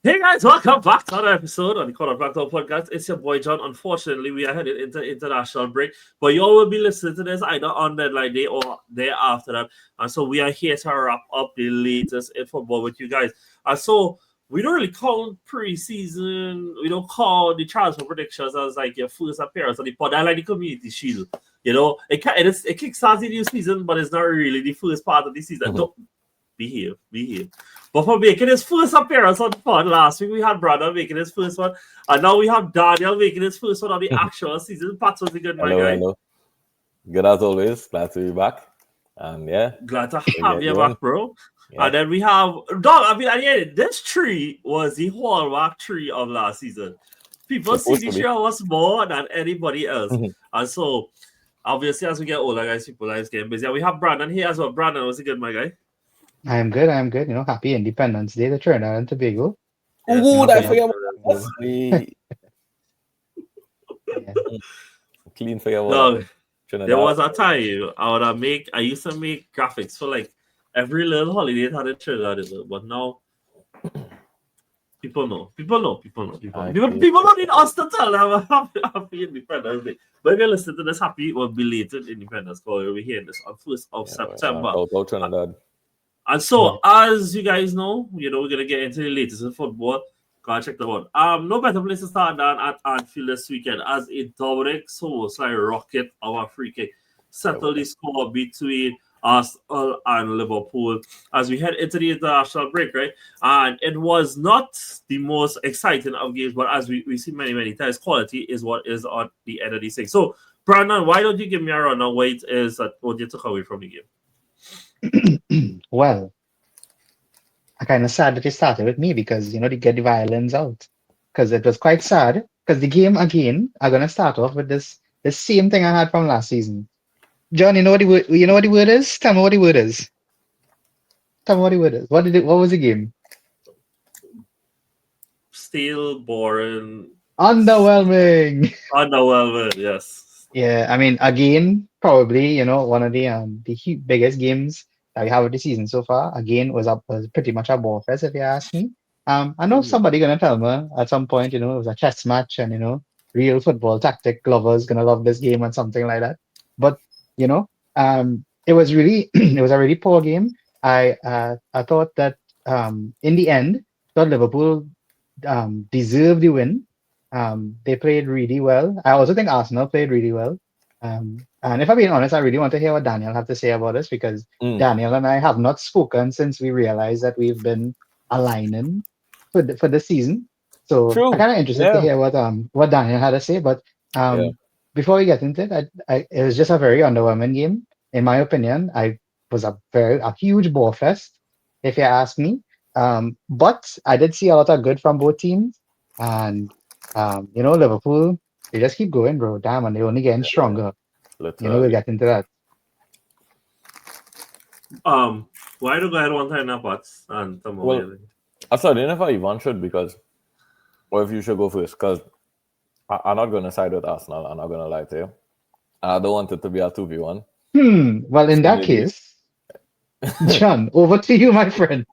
Hey guys, welcome back to another episode on the CFT Podcast. It's your boy John. Unfortunately, we are headed into international break, but you all will be listening to this either on deadline day or day after that. And so we are here to wrap up the latest in football with you guys. And so we don't really count preseason, we don't call the transfer predictions as like your first appearance on the pod. I like the community shield. You know, it kickstarts the new season, but it's not really the first part of the season. Don't be here. But for making his first appearance on the pod last week, we had Brandon making his first one, and now we have Daniel making his first one on the actual season. Pat was a good man, guy. Hello. Good as always. Glad to be back. And glad to have you back, bro. Yeah. And then we have this tree was the hallmark tree of last season. People see this year was more than anybody else. And so, obviously, as we get older, guys, people are getting busy. And we have Brandon here as well. Brandon was a good man, guy. I am good. You know, happy Independence Day to Trinidad and Tobago. Oh, I forgot about that. Clean for your no, Trinidad. There was a time I used to make graphics for like every little holiday it had in Trinidad, but now people know. People don't need us to tell them happy Independence Day. But if you listen to this happy or belated Independence Day, we're here this on 1st of September. Trinidad. And so, as you guys know, we're going to get into the latest in football. Go and check them out. No better place to start than at Anfield this weekend as a Dominic Soboslai rocket our free kick settled the score between Arsenal and Liverpool as we head into the international break, right? And it was not the most exciting of games, but as we see many times, quality is what is on the end of these things. So, Brandon, why don't you give me a run on what you took away from the game? Well, I'm kind of sad that it started with me because, you know, to get the violence out. Because it was quite sad. Because the game, again, I'm going to start off with the same thing I had from last season. John, you know what the word is? Tell me what the word is. What was the game? Still boring. Underwhelming, yes. Yeah, I mean, again, probably, you know, one of the biggest games that we have of the season so far. Again, was pretty much a ball fest, if you ask me. I know somebody gonna tell me at some point, you know, it was a chess match, and you know, real football tactic lovers gonna love this game and something like that. But you know, it was really it was a really poor game. I thought that in the end, thought Liverpool deserved the win. They played really well. I also think Arsenal played really well. And if I'm being honest, I really want to hear what Daniel have to say about this because Daniel and I have not spoken since we realized that we've been aligning for the season. So I'm kind of interested to hear what Daniel had to say. But before we get into it, it was just a very underwhelming game, in my opinion. I was a huge ball fest, if you ask me. But I did see a lot of good from both teams, and you know, Liverpool, they just keep going, bro. Damn, and they're only getting stronger. You know, we'll get into that. Why do I want to end up and I don't know if I even should or if you should go first, because I'm not going to side with Arsenal. I'm not going to lie to you. I don't want it to be a 2v1. Well, in that case, John, over to you, my friend.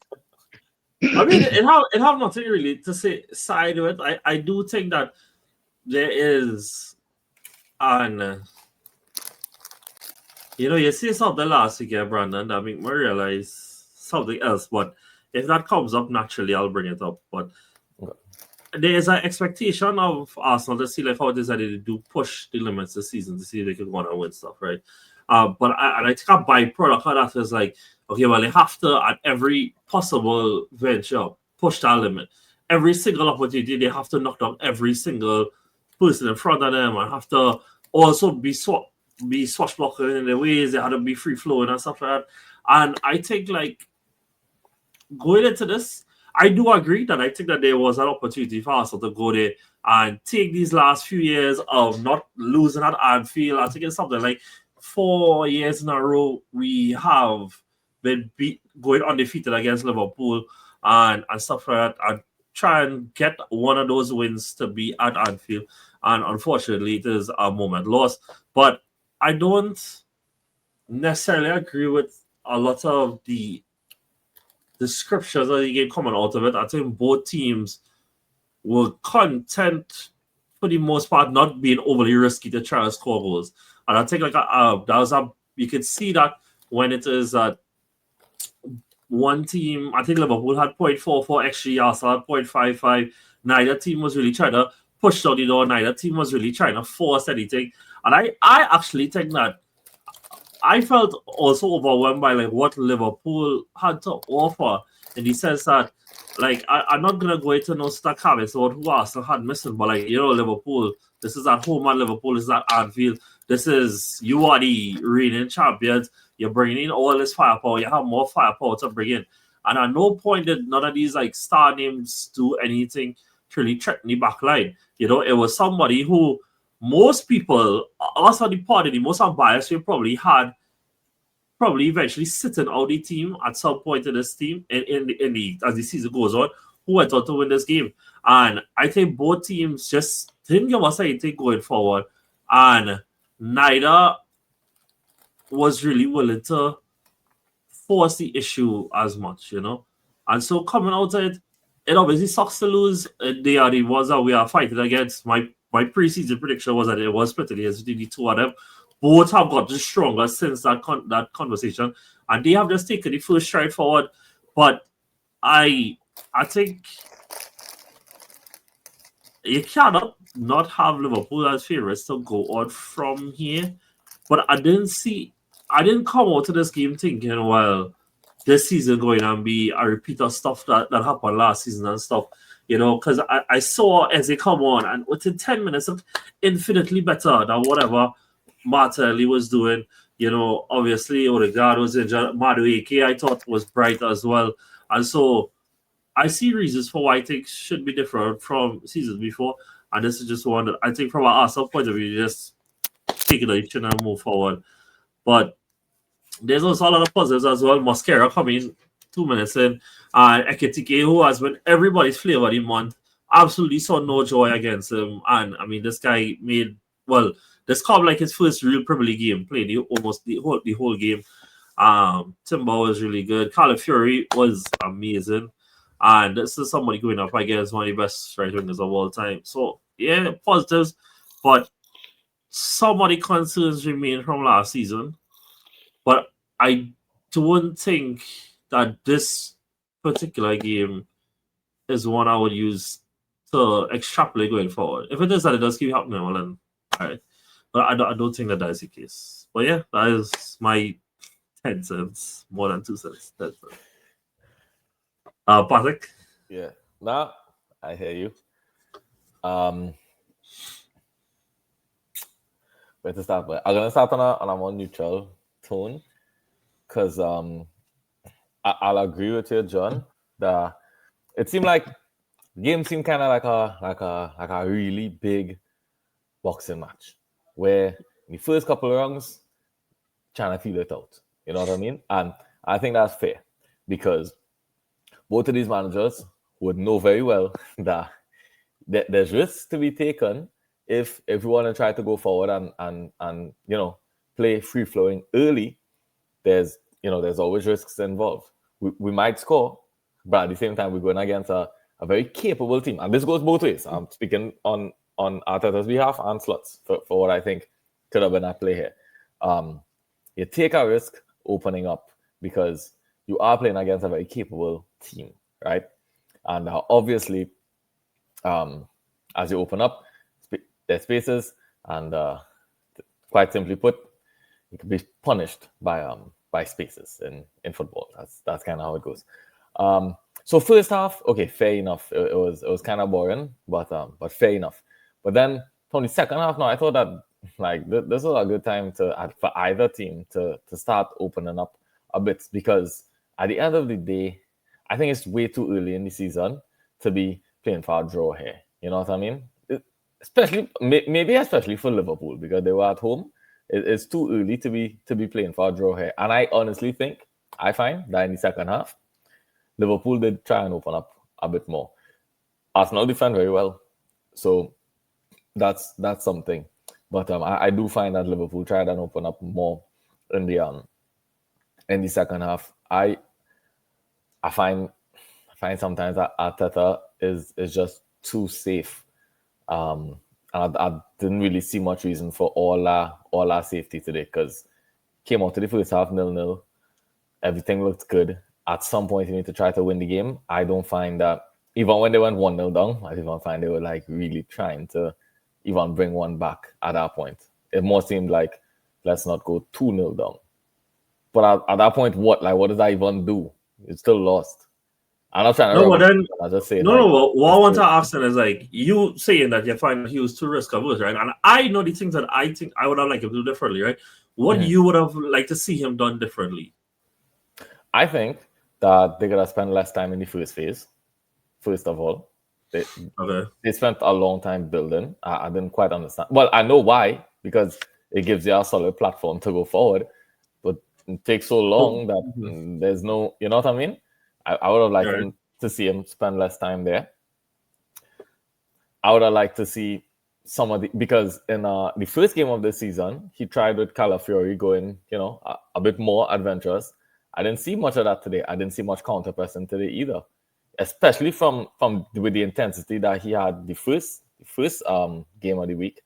I mean, it have nothing really to say side with. I do think that there is you know, you see something last week, Brandon, that make me realize something else. But if that comes up naturally, I'll bring it up. But there is an expectation of Arsenal to see like how it is that they do push the limits this season to see if they can go on and win stuff, right? But I think a byproduct of that is like, okay, well, they have to, at every possible venture, push that limit. Every single opportunity, they have to knock down every single person in front of them and have to also be swashbuckling in the ways. They had to be free-flowing and stuff like that. And I think, like, going into this, I do agree that I think that there was an opportunity for Arsenal to go there and take these last few years of not losing at Anfield. I think it's something like 4 years in a row we have been going undefeated against Liverpool and stuff like that, and try and get one of those wins to be at Anfield. And unfortunately, it is a moment lost. But I don't necessarily agree with a lot of the descriptions of the game coming out of it, I think both teams were content for the most part, not being overly risky to try to score goals. And I think you could see that when it is that one team, I think Liverpool had 0.44 XG, Arsenal had 0.55. Neither team was really trying to push down the door. Neither team was really trying to force anything. And I actually think that I felt also overwhelmed by like what Liverpool had to offer, in the sense that I'm not gonna go into no stack habits about who Arsenal had missing, but Liverpool, this is at home, and Liverpool is at Anfield. You are the reigning champions. You're bringing in all this firepower. You have more firepower to bring in, and at no point did none of these like star names do anything to really threaten the back line. It was somebody who most people, us on the party, the most unbiased, we probably eventually sitting out the team at some point in this team as the season goes on, who went on to win this game. And I think both teams just didn't give us anything going forward, and neither was really willing to force the issue as much, And so coming out of it, it obviously sucks to lose. They are the ones that we are fighting against. My preseason prediction was that it was split against the two of them. Both have gotten stronger since that conversation, and they have just taken the first stride forward. But I think you cannot not have Liverpool as favourites to go on from here. But I didn't come out to this game thinking, well, this season going and be a repeat of stuff that happened last season and stuff, because I saw as they come on, and within 10 minutes, looked infinitely better than whatever Martinelli was doing. Obviously, Odegaard was injured. Madueke, I thought, was bright as well. And so I see reasons for why things should be different from seasons before. And this is just one that I think from an Arsenal point of view, just take it each and move forward. But there's also a lot of positives as well. Mosquera coming 2 minutes in. And Ekitike, who has been everybody's flavour of the month, absolutely saw no joy against him. And I mean, this guy this called like his first real Premier League game, played almost the whole game. Timber was really good. Calafiori was amazing. And this is somebody going up against one of the best right wingers of all time. So, yeah, positives. But some of the concerns remain from last season. But I don't think that this particular game is one I would use to extrapolate going forward. If it is that it does keep happening, well, then, all right. But I don't think that is the case. But yeah, that is my 10 cents, more than 2 cents. That's it. Patrick? Yeah. Nah, I hear you. Where to start? But I'm gonna start on a more neutral tone, because I'll agree with you, John. That it seemed like the game seemed kind of like a really big boxing match, where in the first couple of rounds, trying to feel it out. You know what I mean? And I think that's fair, because both of these managers would know very well that there's risks to be taken if we want to try to go forward and play free flowing early. There's always risks involved. We might score, but at the same time we're going against a very capable team, and this goes both ways. I'm speaking on Arteta's behalf and Slot's for what I think could have been at play here. You take a risk opening up because you are playing against a very capable team, right? And obviously, as you open up, there's spaces, and quite simply put, you can be punished by spaces in football. That's kind of how it goes. So first half, okay, fair enough. It was kind of boring, but fair enough. But then from the second half, now I thought that this was a good time for either team to start opening up a bit, because at the end of the day, I think it's way too early in the season to be playing for a draw here. You know what I mean? Especially for Liverpool, because they were at home. It's too early to be playing for a draw here. And I honestly think, I find that in the second half, Liverpool did try and open up a bit more. Arsenal defend very well, so that's something. But I do find that Liverpool tried and open up more in the second half. I I find sometimes that Arteta is just too safe. And I didn't really see much reason for all our safety today, because came out to the first half 0-0. Everything looked good. At some point, you need to try to win the game. I don't find that, even when they went 1-0 down, I didn't find they were like really trying to even bring one back at that point. It more seemed like, let's not go 2-0 down. But at that point, what does that even do? It's still lost. I'm not trying to. No, but then I just say what I want to ask then is like, you saying that you find he was too risk averse, right? And I know the things that I think I would have liked him to do differently, right? What you would have liked to see him done differently? I think that they could have spent less time in the first phase. First of all, they spent a long time building. I didn't quite understand. Well, I know why, because it gives you a solid platform to go forward. But it takes so long that there's no, you know what I mean? I would have liked him to see him spend less time there. I would have liked to see some of because in the first game of the season, he tried with Calafiori going, a bit more adventurous. I didn't see much of that today. I didn't see much counter pressing today either, especially from with the intensity that he had the first game of the week.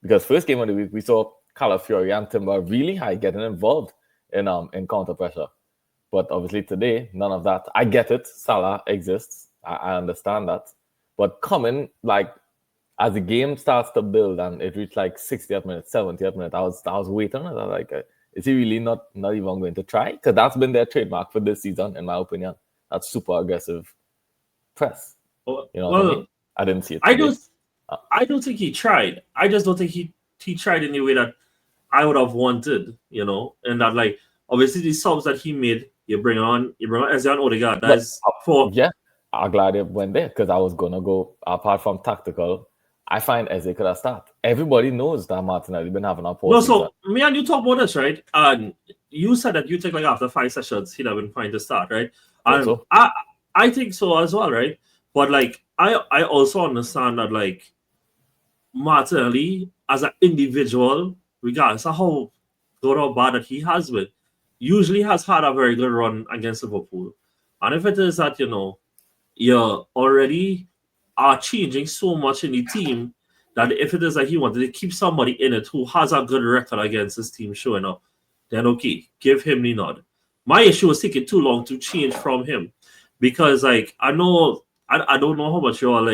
Because first game of the week, we saw Calafiori and Timber really high getting involved in counter pressure. But obviously today, none of that. I get it. Salah exists. I understand that. But coming, as the game starts to build and it reached 60th minute, 70th minute, I was waiting. I was like, is he really not even going to try? Because that's been their trademark for this season, in my opinion. That's super aggressive press. What I mean? I didn't see it today. I don't think he tried. I just don't think he tried in the way that I would have wanted, and that obviously the subs that he made, you bring on Eze and Odegaard. That's I'm glad it went there, because I was gonna go, apart from tactical, I find Eze could have started. Everybody knows that Martinelli been having a poor season. So me and you talk about this, right? And you said that you think after 5 sessions he'd have been fine to start, right? And so. I think so as well, right? But I also understand that Martinelli as an individual, regardless of how good or bad that he has been, usually has had a very good run against Liverpool. And if it is that, you already are changing so much in the team that if it is that he wanted to keep somebody in it who has a good record against his team showing up, then okay, give him the nod. My issue was taking too long to change from him, because I know I don't know how much you are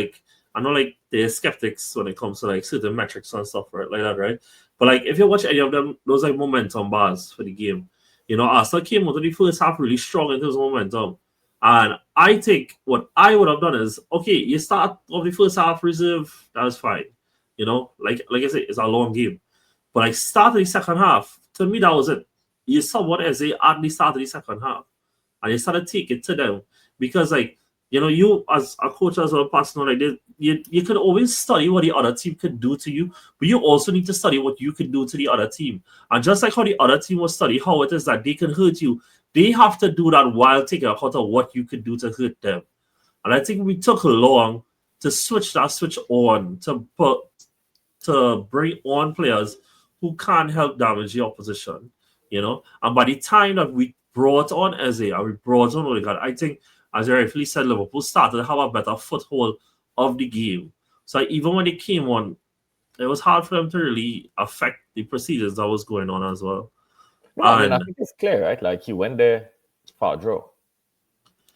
I know they're skeptics when it comes to certain metrics and stuff, right? Like that, right? But if you watch any of them, those momentum bars for the game. Arsenal came out of the first half really strong in terms of momentum. And I think what I would have done is, okay, you start off the first half reserve, that was fine. Like I said, it's a long game. But start the second half, to me, that was it. You saw what Eze at the start of the second half. And you started to take it to them. Because, you as a coach as well, person, you could always study what the other team could do to you, but you also need to study what you could do to the other team. And just like how the other team will study how it is that they can hurt you, they have to do that while taking account of what you could do to hurt them. And I think we took long to switch on, to bring on players who can't help damage the opposition, And by the time that we brought on Eze and we brought on Odegaard, I think, as you rightfully said, Liverpool started to have a better foothold of the game. So even when they came on, it was hard for them to really affect the procedures that was going on as well. No, I think it's clear, right? He went there for a draw.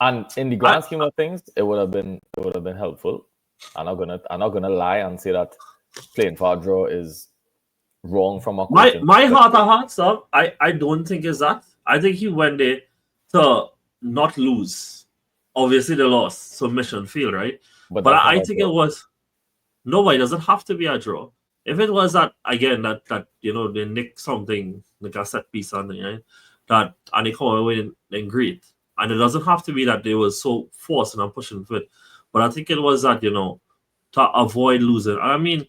And in the grand scheme of things, it would have been helpful. I'm not gonna lie and say that playing for a draw is wrong from a my heart of hearts up. I don't think is that. I think he went there to not lose. Obviously, they lost, so mission failed, right? But I think it was it doesn't have to be a draw. If it was that again, that they nick something like a set piece on right? And they come away then great. And it doesn't have to be that they were so forcing and pushing for it. But I think it was that, to avoid losing. I mean,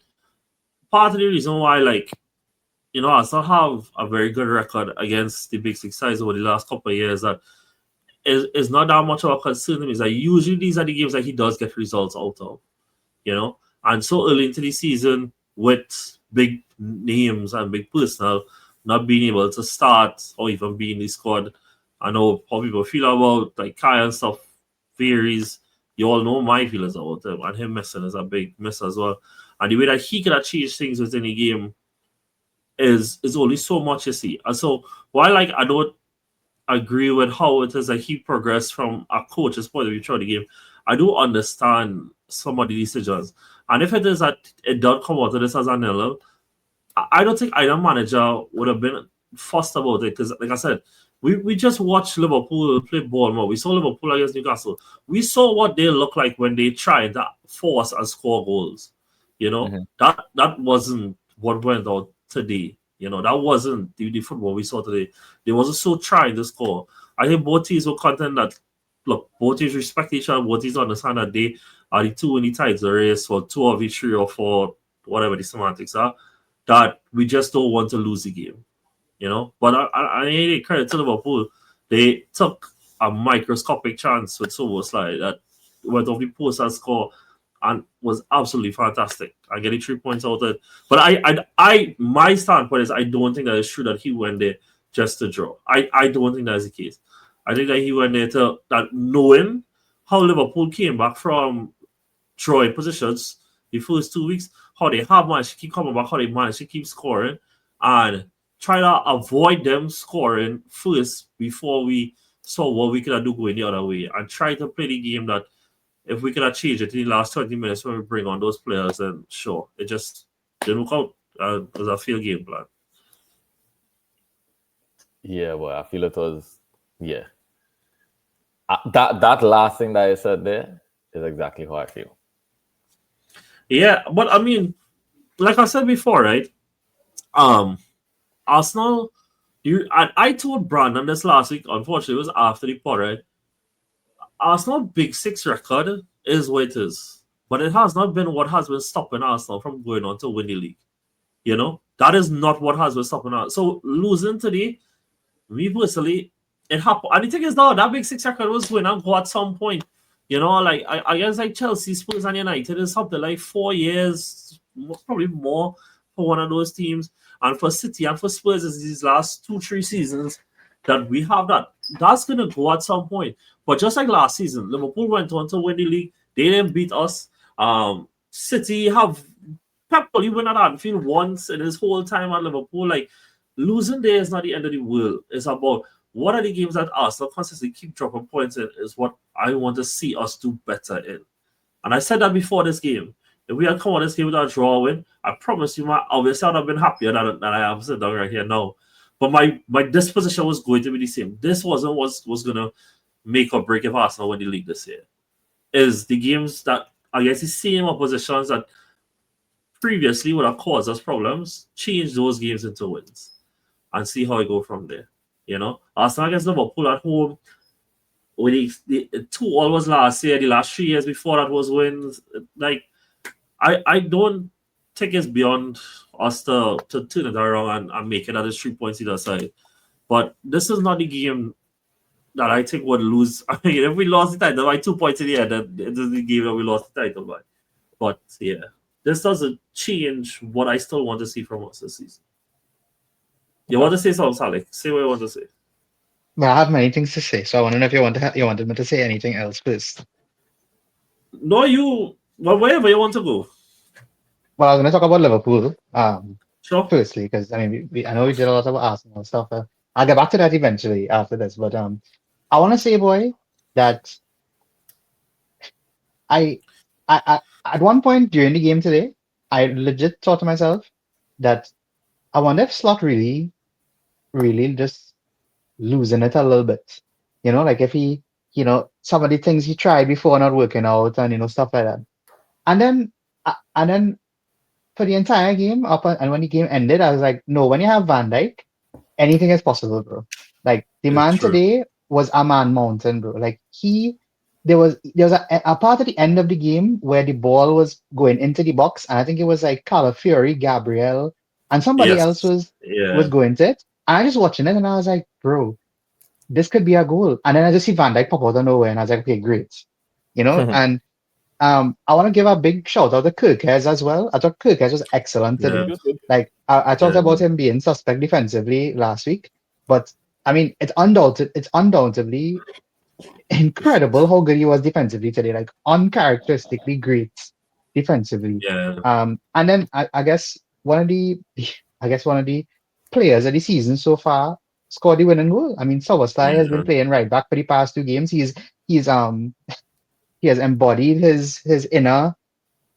part of the reason why, I still have a very good record against the big six sides over the last couple of years that is not that much of a concern to me. Is that usually these are the games that he does get results out of, And so early into the season with big names and big personnel not being able to start or even be in the squad, I know how people feel about Kai and stuff varies. You all know my feelings about him, and him missing is a big miss as well. And the way that he could have changed things within the game is only so much, you see. And so while like I don't agree with how it is that he progressed from a coach's point of view throughout the game, I do understand some of the decisions. And if it is that it does come out of this as a nil, I don't think either manager would have been fussed about it because, like I said, we just watched Liverpool play Bournemouth. We saw Liverpool against Newcastle. We saw what they look like when they tried to force and score goals. You know, that wasn't what went out today. You know, that wasn't the football we saw today. They wasn't so trying to score. I think both teams were content that, look, both teams respect each other. Both teams understand that they are the two in the title race for 2 of each 3 or 4, whatever the semantics are, that we just don't want to lose the game. You know, but I need credit to Liverpool. They took a microscopic chance with Soboslai that went off the post and score and was absolutely fantastic. I getting 3 points out of it. But I my standpoint is I don't think that it's true that he went there just to draw. I don't think that's the case. I think that he went there to that knowing how Liverpool came back from drawing positions the first 2 weeks, how they have managed to keep coming back, how they managed to keep scoring, and try to avoid them scoring first before we saw what we could do going the other way, and try to play the game that if we could have changed it in the last 20 minutes when we bring on those players, then sure, it just didn't work out as a field game plan. Yeah, well, I feel it was, yeah. That last thing that I said there is exactly how I feel. Yeah, but I mean, like I said before, right? Arsenal, I told Brandon this last week, unfortunately, it was after the pod, right? Arsenal Big Six record is what it is. But it has not been what has been stopping Arsenal from going on to win the league. You know? That is not what has been stopping us. So losing today, me personally, it happened. And the thing is, that Big Six record was going to go at some point. You know, like I guess like Chelsea, Spurs, and United is something like 4 years, probably more for one of those teams. And for City and for Spurs, is these last 2-3 seasons that we have that. That's going to go at some point. But just like last season, Liverpool went on to win the league. They didn't beat us. City have Pep only win at Anfield once in his whole time at Liverpool. Like, losing there is not the end of the world. It's about what are the games that Arsenal consistently keep dropping points in is what I want to see us do better in. And I said that before this game. If we had come on this game with a draw win, I promise you, obviously I would have been happier than I am sitting down right here now. But my disposition was going to be the same. This wasn't what was going to make or break if Arsenal win the league this year. Is the games that, I guess, the same oppositions that previously would have caused us problems, change those games into wins and see how it go from there. You know, Arsenal against Liverpool at home, when the 2-2 was last year, the last 3 years before that was wins. Like, I don't think it's beyond us to turn it around and make it at 3 points either side. But this is not the game that I think would lose. I mean, if we lost the title by 2 points in the end, then it is the game that we lost the title by. But yeah, this doesn't change what I still want to see from us this season. You want to say something, Salik? Say what you want to say. Well, I have many things to say, so I want to know if you wanted me to say anything else first. No, well, wherever you want to go. Well, I was going to talk about Liverpool. Sure. Firstly, because I mean, I know we did a lot about Arsenal and stuff. I'll get back to that eventually after this, but I want to say, boy, that I at one point during the game today, I legit thought to myself that I wonder if Slot really just losing it a little bit. You know, like if he, some of the things he tried before not working out and stuff like that. And then for the entire game and when the game ended, I was like, no, when you have Van Dijk, anything is possible, bro. Like the man today was a man mountain, bro. Like there was a part at the end of the game where the ball was going into the box, and I think it was like Calafiori, Gabriel, and somebody else was going to it. And I just watching it and I was like, bro, this could be a goal. And then I just see Van Dijk pop out of nowhere and I was like, okay, great. And I want to give a big shout out to Kirkes as well. I thought Kirkes was excellent today. Like I talked about him being suspect defensively last week, but I mean it's undoubtedly incredible how good he was defensively today, like uncharacteristically great defensively. Yeah, And then I guess one of the players of the season so far scored the winning goal. I mean, Soboslai has been yeah, playing right back for the past 2 games. He's he has embodied his inner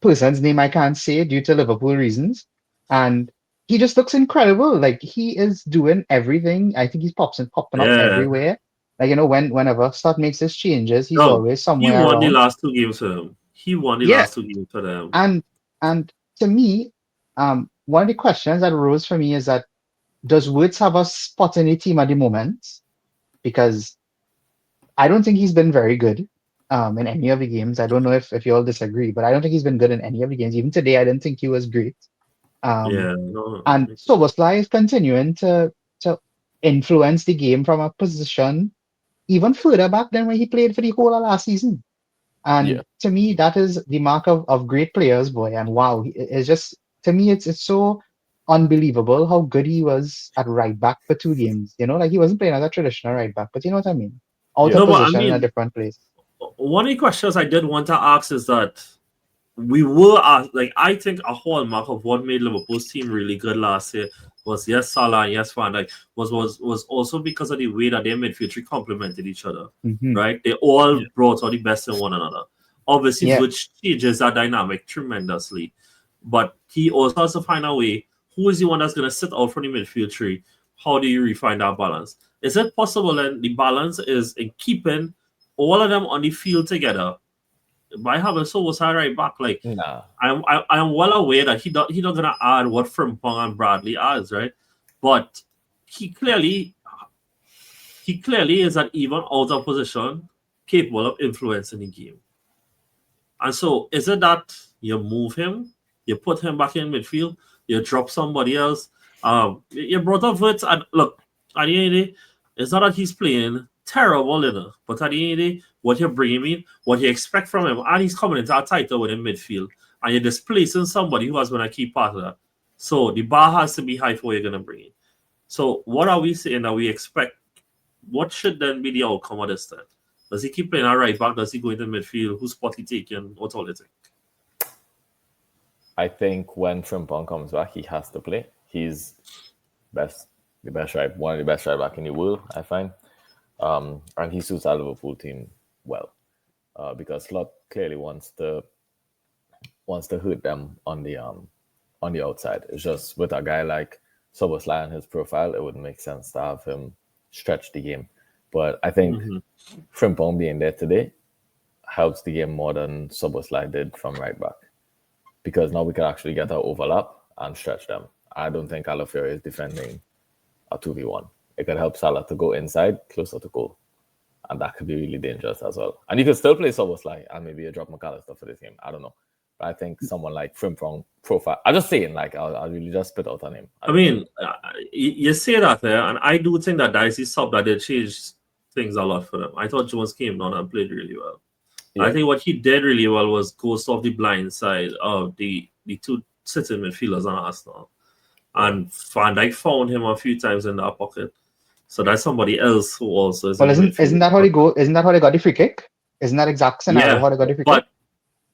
person's name I can't say due to Liverpool reasons. And he just looks incredible. Like he is doing everything. I think he's popping up yeah. everywhere. Like whenever Stott makes his changes, he's No, always he somewhere won the around. last 2 games for them. He won the Yeah. last 2 games for them. And to me, one of the questions that arose for me is that does Woods have a spot in the team at the moment? Because I don't think he's been very good in any of the games. I don't know if you all disagree, but I don't think he's been good in any of the games. Even today, I didn't think he was great. Um, Yeah, no, and Soboslai is continuing to influence the game from a position even further back than when he played for the whole of last season. Yeah, And to me, that is the mark of great players, boy. And wow, it's just to me, it's so unbelievable how good he was at right back for 2 games. Like he wasn't playing as a traditional right back, but you know what I mean? Out yeah, of no, but I position in a mean, different place. one of the questions I did want to ask is that we were like I think a hallmark of what made Liverpool's team really good last year was yes Salah and yes Van Dijk was also because of the way that their midfield three complemented each other, Hmm. right? They all brought out the best in one another. Obviously, Yeah, which changes that dynamic tremendously. But he also has to find a way who is the one that's going to sit out from the midfield tree. How do you refine that balance? Is it possible then the balance is in keeping all of them on the field together by having Soboslai right back? Like nah, I am well aware that he not gonna add what Frimpong and Bradley adds, right? But he clearly he clearly is an even out of position capable of influencing the game. And so is it that you move him, you put him back in midfield, you drop somebody else? You brought up Wits and look, at the end of the day, it's not that he's playing terrible, but at the end of the day, what you're bringing in, what you expect from him, and he's coming into a title within midfield, and you're displacing somebody who has been a key part of that. So the bar has to be high for what you're gonna bring in. So what are we saying that we expect? What should then be the outcome of this then? Does he keep playing at right back? Does he go into midfield? Whose spot he taking? What's all it? I think when Frimpong comes back, he has to play. He's one of the best right back in the world, I find. And he suits our Liverpool team well because Slot clearly wants to hurt them on the outside. It's just with a guy like Soboslai and his profile, it wouldn't make sense to have him stretch the game. But I think Frimpong being there today helps the game more than Soboslai did from right back because now we can actually get our overlap and stretch them. I don't think Alaufere is defending a 2v1. It could help Salah to go inside closer to goal. And that could be really dangerous as well. And you can still play Soboslai and maybe you drop McAllister for this game. I don't know. But I think someone like Frimpong profile. I'm just saying, like, I'll really just spit out on him. I mean, you say that there, and I do think that Dicey sub that did change things a lot for them. I thought Jones came down and played really well. Yeah. I think what he did really well was ghost off the blind side of the two sitting midfielders on Arsenal. And Van Dijk found him a few times in that pocket. So that's somebody else who also is. well, isn't that how they go? Isn't that how they got the free kick? Isn't that exact scenario how they got the free kick?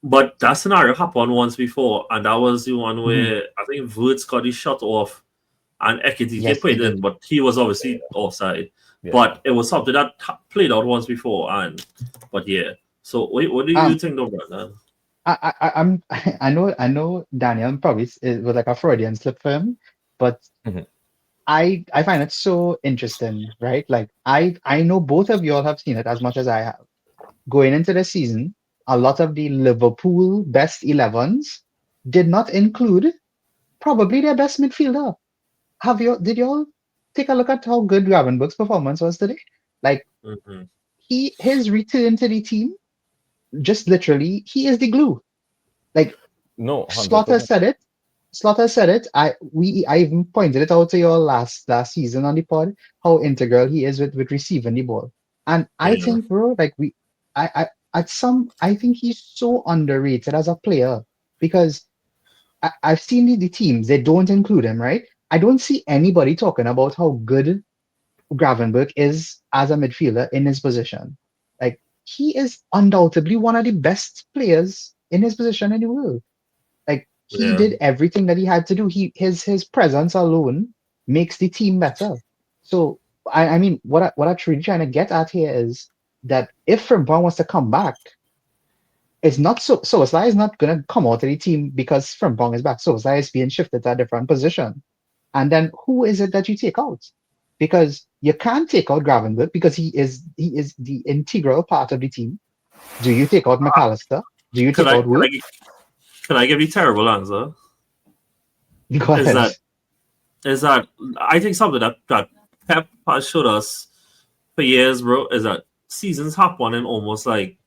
But that scenario happened once before, and that was the one where I think Woods got his shot off, and Ekitike played in, but he was obviously offside. Yeah. But it was something that played out once before, but yeah. So what do you think about that? I know Daniel probably it was like a Freudian slip for him, but I find it so interesting, right? Like I know both of you all have seen it as much as I have. Going into the season, a lot of the Liverpool best 11s did not include probably their best midfielder. Did you all take a look at how good Gravenberg's performance was today? Like his return to the team, just literally, he is the glue. Like no, Slaughter said it. I even pointed it out to you all last season on the pod how integral he is with receiving the ball. And I think, bro, like I think he's so underrated as a player because I've seen the teams, they don't include him, right? I don't see anybody talking about how good Gravenberg is as a midfielder in his position. he is undoubtedly one of the best players in his position in the world. Like he Yeah. did everything that he had to do. His presence alone makes the team better. So I mean, what I'm really trying to get at here is that if Frimpong wants to come back, it's not Soboslai is not gonna come out of the team because Frimpong is back. Soboslai is being shifted to a different position. And then who is it that you take out? Because you can't take out Gravenberch because he is the integral part of the team. Do you take out McAllister? Do you Can take I out can I, Wood? can I give you a terrible answer? Go Is ahead. that I think something that Pep has showed us for years, bro, is that seasons happen in almost like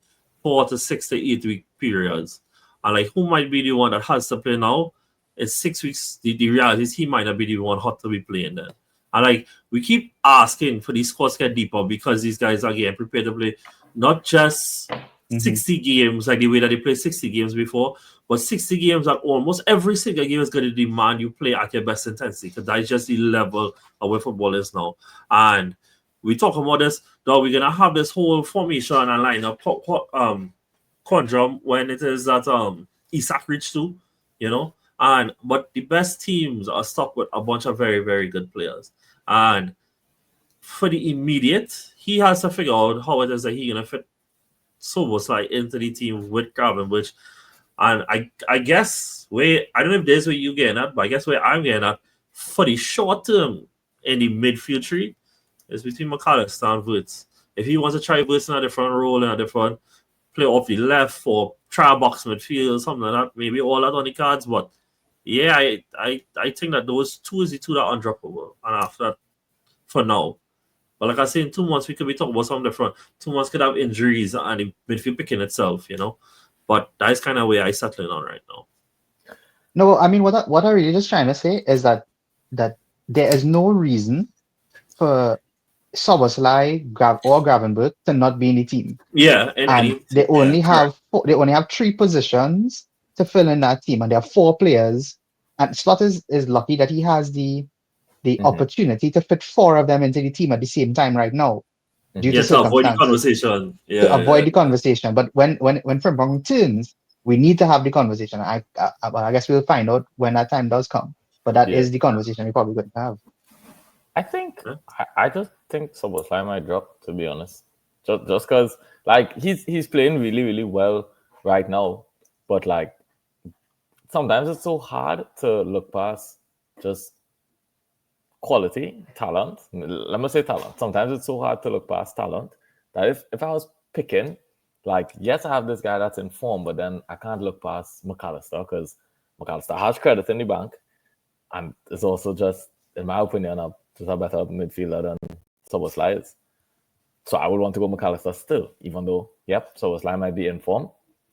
4 to 6 to 8 week periods. And like who might be the one that has to play now? It's 6 weeks. The reality is he might not be the one hot to be playing then. And like we keep asking for these squads to get deeper because these guys are getting prepared to play not just Mm-hmm. 60 games like the way that they played 60 games before, but 60 games that almost every single game is going to demand you play at your best intensity because that's just the level of where football is now. And we talk about this, though we're gonna have this whole formation and lineup conundrum when it is that Isak reached to, you know. And but the best teams are stuck with a bunch of very, very good players. And for the immediate, he has to figure out how it is that he's gonna fit Soboslai into the team with Gravenberch. And I guess where I don't know if there's where you getting at, but I guess where I'm getting at for the short term in the midfield tree is between McAllister and Woods. If he wants to try Woods in a different role in a different play off the left or try a box midfield, something like that, maybe all that on the cards. But yeah, I think that those two is the two that are undroppable. And after that, for now. But like I say, in 2 months, we could be talking about something different. 2 months could have injuries and the midfield picking itself, you know. But that's kind of where I settling on right now. No, I mean what I really just trying to say is that there is no reason for Soboslai, Gravenberch to not be in the team. Yeah, in And any yeah, correct. they only have three positions to fill in that team, and there are four players. And Slot is lucky that he has the Mm-hmm. opportunity to fit four of them into the team at the same time right now, due Yeah, to to avoid the circumstances, conversation. to Yeah, avoid yeah. the conversation. But when Frimpong turns, we need to have the conversation. I guess we'll find out when that time does come. But that Yeah. is the conversation we're probably going to have. I think Huh? I just think Soboslai might drop, to be honest. Just because like he's playing really, really well right now. But like sometimes it's so hard to look past just quality, talent. Let me say talent. Sometimes it's so hard to look past talent that if I was picking, like, yes, I have this guy that's in form, but then I can't look past McAllister because McAllister has credit in the bank. And it's also just, in my opinion, just a better midfielder than Soboslai is. So I would want to go McAllister still, even though, yep, Soboslai might be in form.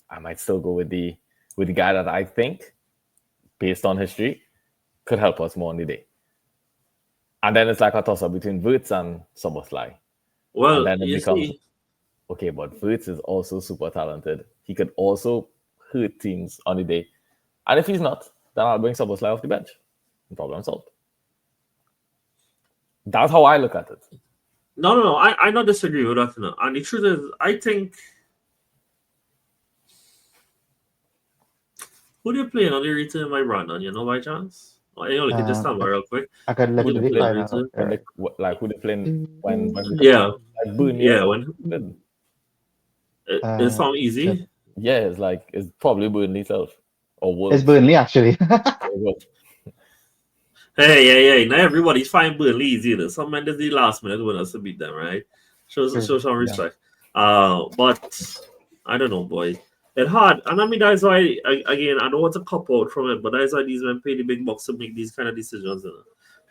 I might still go with the guy that I think, based on history, could help us more on the day. And then it's like a toss-up between Wirtz and Soboslai. And Well, then it you becomes, see, okay, but Wirtz is also super talented. He could also hurt teams on the day. And if he's not, then I'll bring Soboslai off the bench. Problem solved. That's how I look at it. no. I not disagree with that. No. And the truth is, I think who do you play on the return, my Brandon? You know, by chance? Oh, you can just tell me real quick. I could Who literally they play find out. when they who they playing when we Yeah, like Burnley yeah. or When something. it sounds easy. Yeah, it's probably Burnley itself or It's Wolves. Burnley actually. Hey. Now everybody's fine Burnley easy. Though. Some men did the last minute winners to beat them, right? Show some Yeah. respect. But I don't know, boy. It's hard, and I mean that's why again I don't want to cop out from it, but that's why these men pay the big bucks to make these kind of decisions. You know?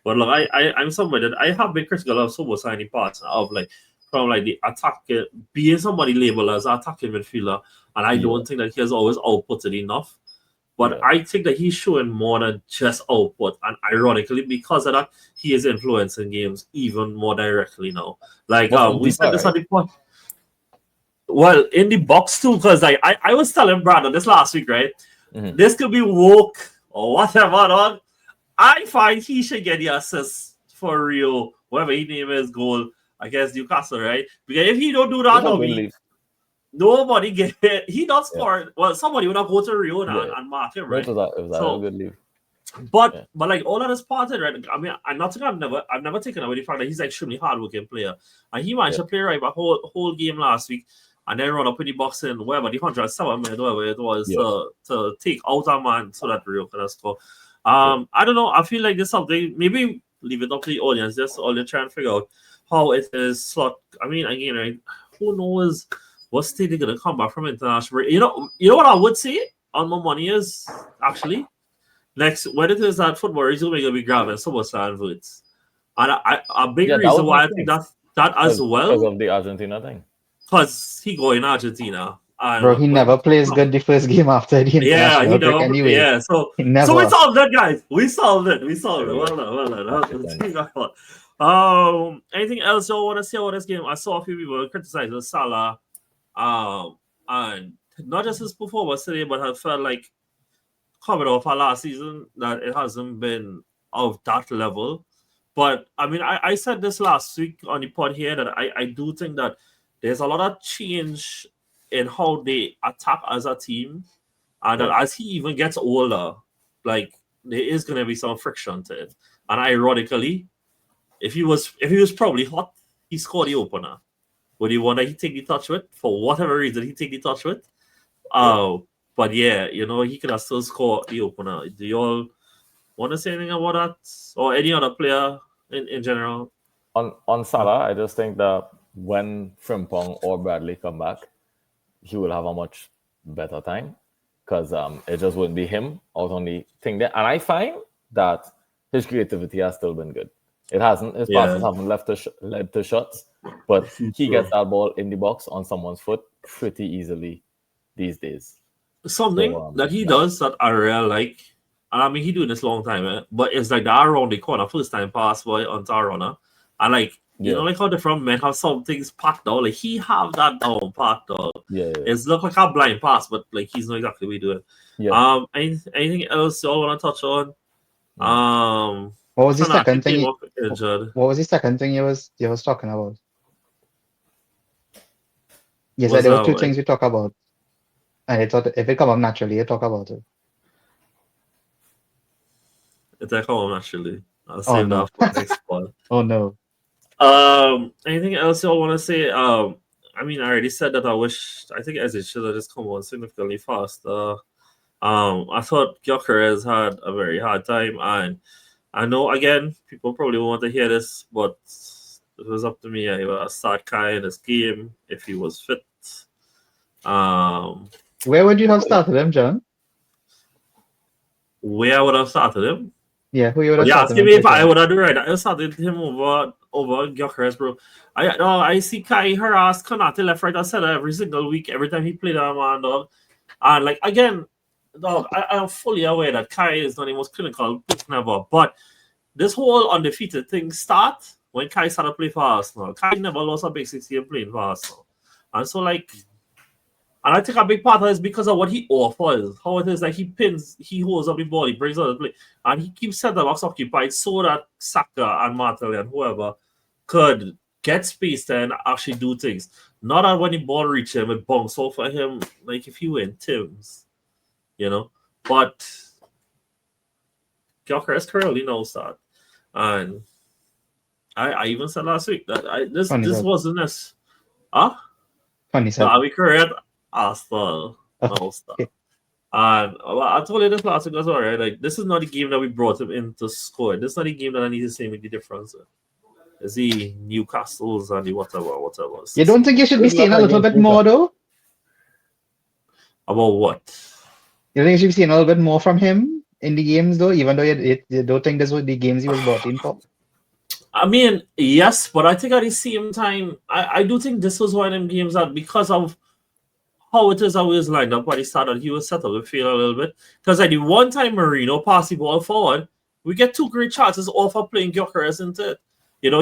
But look, I'm somebody that I have been critical of Soboslai in the past of like from like the attack being somebody labeled as an attacking midfielder, and I don't think that he has always outputted enough. But I think that he's showing more than just output, and ironically, because of that, he is influencing games even more directly now. Like we said this at the point. Well, in the box too, because like I was telling Brandon this last week, right? Mm-hmm. This could be woke or whatever, dog. I find he should get the assist for Rio, whatever his name is, goal against Newcastle, right? Because if he don't do that, nobody get he not scored. Well, somebody would have go to Rio and mark him, right? It was a good leave. But like all of this parted, right? I mean, I'm not saying I've never taken away the fact that he's an extremely hardworking player, and he managed to play right a whole game last week, and then run up in the box in whatever the 107 minutes, whatever it was, to take out a man so that Rio could score. I don't know. I feel like there's something. Maybe leave it up to the audience. Just all they're trying to figure out how it is slot. I mean, again, right? Who knows what state they're gonna come back from international break? You know what I would say on my money is actually. Next, when it is that football is going to be grabbing SummerSlam votes, and a big reason why I think that as well because of the Argentina thing, because he go in Argentina. And, bro, he never plays good the first game after the international break anyway. Yeah, so we solved that, guys. We solved it. Well done. Anything else you want to say about this game? I saw a few people criticizing Salah, and not just his performance today, but I felt like coming off our last season that it hasn't been of that level. But I mean, I said this last week on the pod here that I do think that there's a lot of change in how they attack as a team, and that as he even gets older, like there is going to be some friction to it. And ironically, if he was probably hot, he scored the opener. Would he want to take the touch with for whatever reason he take the touch with? But yeah, he could have still scored the opener. Do you all want to say anything about that? Or any other player in general? On Salah, I just think that when Frimpong or Bradley come back, he will have a much better time. Because it just wouldn't be him out on the thing there. And I find that his creativity has still been good. It hasn't. His passes haven't led to shots. But he gets that ball in the box on someone's foot pretty easily these days. Something that he does that I really like, and I mean he doing this long time, but it's like that around the corner, first time pass boy on Tarona, and like like how the front men have some things packed out, like he have that down packed out. It's look like a blind pass, but like he's not exactly what he doing. Anything else y'all want to touch on? What was the second thing? What was the second thing you was talking about? You said there were two things we talk about. And I thought if it come up naturally, you talk about it. If it come up naturally, I'll save that for next pod. Oh no. Anything else y'all want to say? I mean, I already said that I think as it should have just come on significantly faster. I thought Gyökeres had a very hard time, and I know again people probably won't want to hear this, but it was up to me. I would start Kai in this game if he was fit. Where would you have started him, John? Where I would have started him? Yeah, who you would have started him? Yeah, if I would have done right. I started him over Gyökeres, bro. I see Kai harass Konate left, right, and center every single week, every time he played that man, dog. And like again, dog, I am fully aware that Kai is not the most clinical person ever, but this whole undefeated thing start when Kai started to play for Arsenal. Kai never lost a big 60 game playing for Arsenal. And so like, and I think a big part of it is because of what he offers. How it is that he holds up the ball, he brings out the play, and he keeps center box occupied so that Saka and Martinelli and whoever could get space there and actually do things. Not that when the ball reaches him, it bounces off for him like if he were in Tim's, But Gyökeres currently knows that. And I even said last week that this wasn't this. Funny so are we correct? Arsenal, no stuff. And I told you this last week as well, right? Like this is not the game that we brought him in to score. This is not the game that I need to say make the difference. It's the Newcastle's and the whatever. You don't think you should be seeing a little bit more though? About what? You think you should be seeing a little bit more from him in the games though, even though you don't think this was the games he was brought in for? I mean, yes, but I think at the same time, I do think this was one of them games that because of how it is always lined up at the start that he was set up to fail a little bit. Because at the one time Marino passed the ball forward, we get two great chances off of playing Gyökeres into it.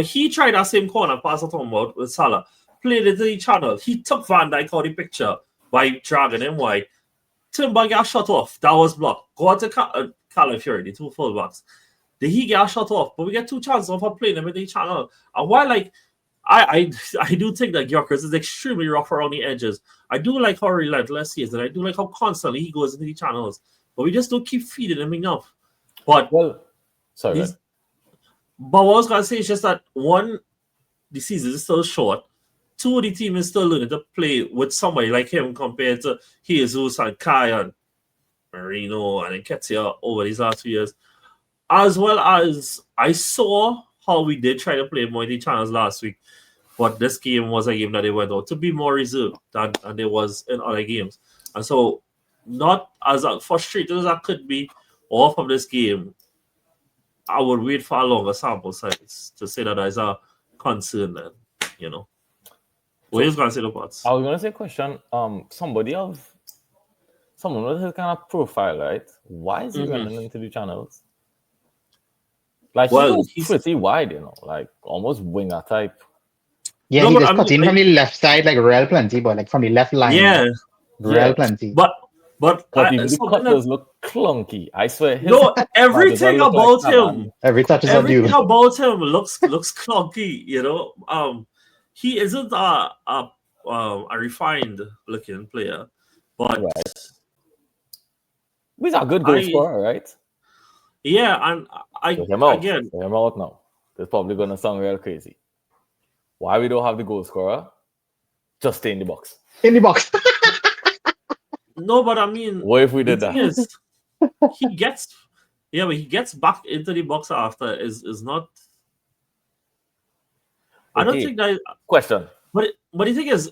He tried that same corner pass at home with Salah, played it to the channel. He took Van Dijk out the picture by dragging him wide. Timber got shot off. That was blocked. Go on to Callum Fury, the two fullbacks. He get shot off, but we get two chances off of playing them in the channel. And while like I do think that Gyökeres is extremely rough around the edges. I do like how relentless he is, and I do like how constantly he goes into the channels. But we just don't keep feeding him enough. But Well, sorry. these, but what I was gonna say is just that one, the season is still short. Two, the team is still learning to play with somebody like him compared to Jesus and Kai and Marino and Nketiah over these last few years. As well as I saw how we did try to play more in the channels last week, but this game was a game that they went out to be more reserved than there was in other games. And so, not as frustrated as I could be off of this game, I would wait for a longer sample size to say that there's a concern then, you know. What is going to say the parts? I was going to say a question. Someone with his kind of profile, right? Why is he running into the channels? Like, he's pretty wide, you know, like almost winger type. Yeah, he just cut in from the left side, like real plenty, but like from the left line. Yeah. Real plenty. But even the cutters look clunky. I swear. Everything about him. Every touch is on you. Everything about him looks clunky, you know. He isn't a refined looking player, but he's a good goal scorer, right? Yeah, and again, him out now. It's probably gonna sound real crazy. Why we don't have the goal scorer? Just stay in the box. In the box. No, but I mean, what if we did that? He gets back into the box after is not. I don't think that question. But the thing is,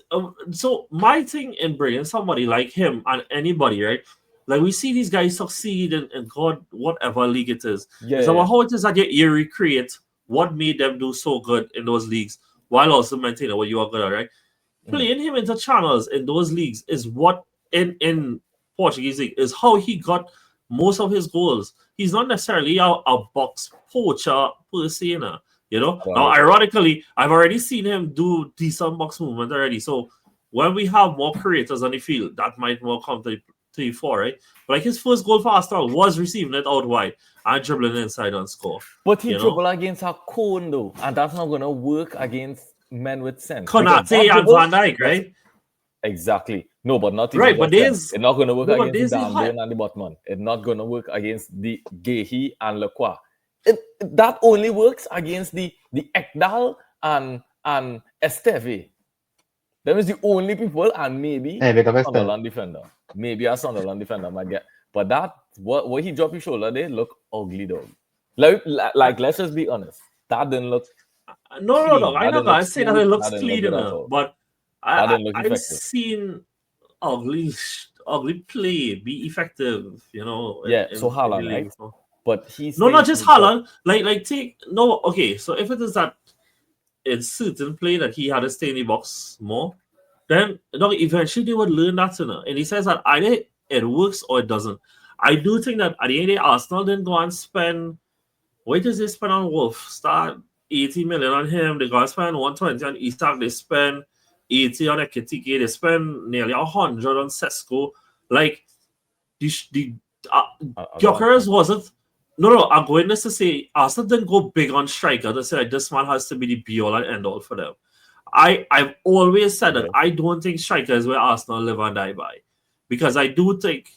so my thing in bringing somebody like him and anybody, right? Like we see these guys succeed in God, whatever league it is. So how it is that you recreate what made them do so good in those leagues while also maintaining what you are good at, right? Playing him into channels in those leagues is what in Portuguese league is how he got most of his goals. He's not necessarily a box poacher per se, you know. Now, ironically, I've already seen him do decent box movement already. So when we have more creators on the field, that might more come to the fore, right? But like his first goal for Arsenal was receiving it out wide and dribbling inside on score. But he dribbled against a cone though, and that's not going to work against men with sense. Konate and Van Dijk, right? Exactly. No, but not right. But it's not going to work against the Damden and the Botman. It's not going to work against the Gehi and Lacroix. That only works against the Ekdal and Esteve. Them is the only people, and maybe a Sunderland defender. Maybe a Sunderland defender might get. But that what he dropped his shoulder, they look ugly though. Like let's just be honest. That didn't look. No. I say that it looks clean, but I've seen ugly play be effective, you know. So Haaland, right? So. But he's not just Haaland. Okay. So if it is that in certain play that he had to stay in the box more, then eventually they would learn that, And he says that either it works or it doesn't. I do think that at the end of the day, Arsenal didn't go and spend. What does they spend on Wolf? Start 80 million on him. They go and spend 120 on Isak. They spend 80 on Ekitike. They spend nearly 100 on Sesko. Like the Gyökeres wasn't. No, I'm going to say Arsenal didn't go big on striker to say like, this man has to be the be-all and end-all for them. I've always said that I don't think striker is where Arsenal live and die by. Because I do think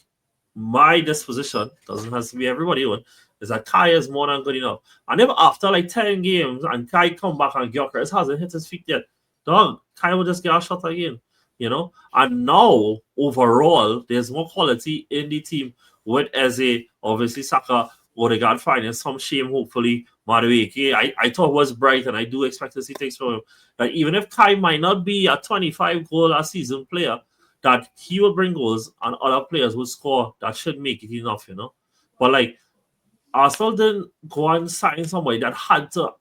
my disposition, doesn't have to be everybody on, is that Kai is more than good enough. And if after like 10 games and Kai come back and Gyökeres hasn't hit his feet yet, Kai will just get a shot again, you know? And now, overall, there's more quality in the team with Eze, obviously Saka, Odegaard finding some shame, hopefully, Madueke. I thought it was Brighton. I do expect to see things from him. That even if Kai might not be a 25-goal-a-season player, that he will bring goals and other players will score. That should make it enough, you know? But, like, Arsenal didn't go and sign somebody that had to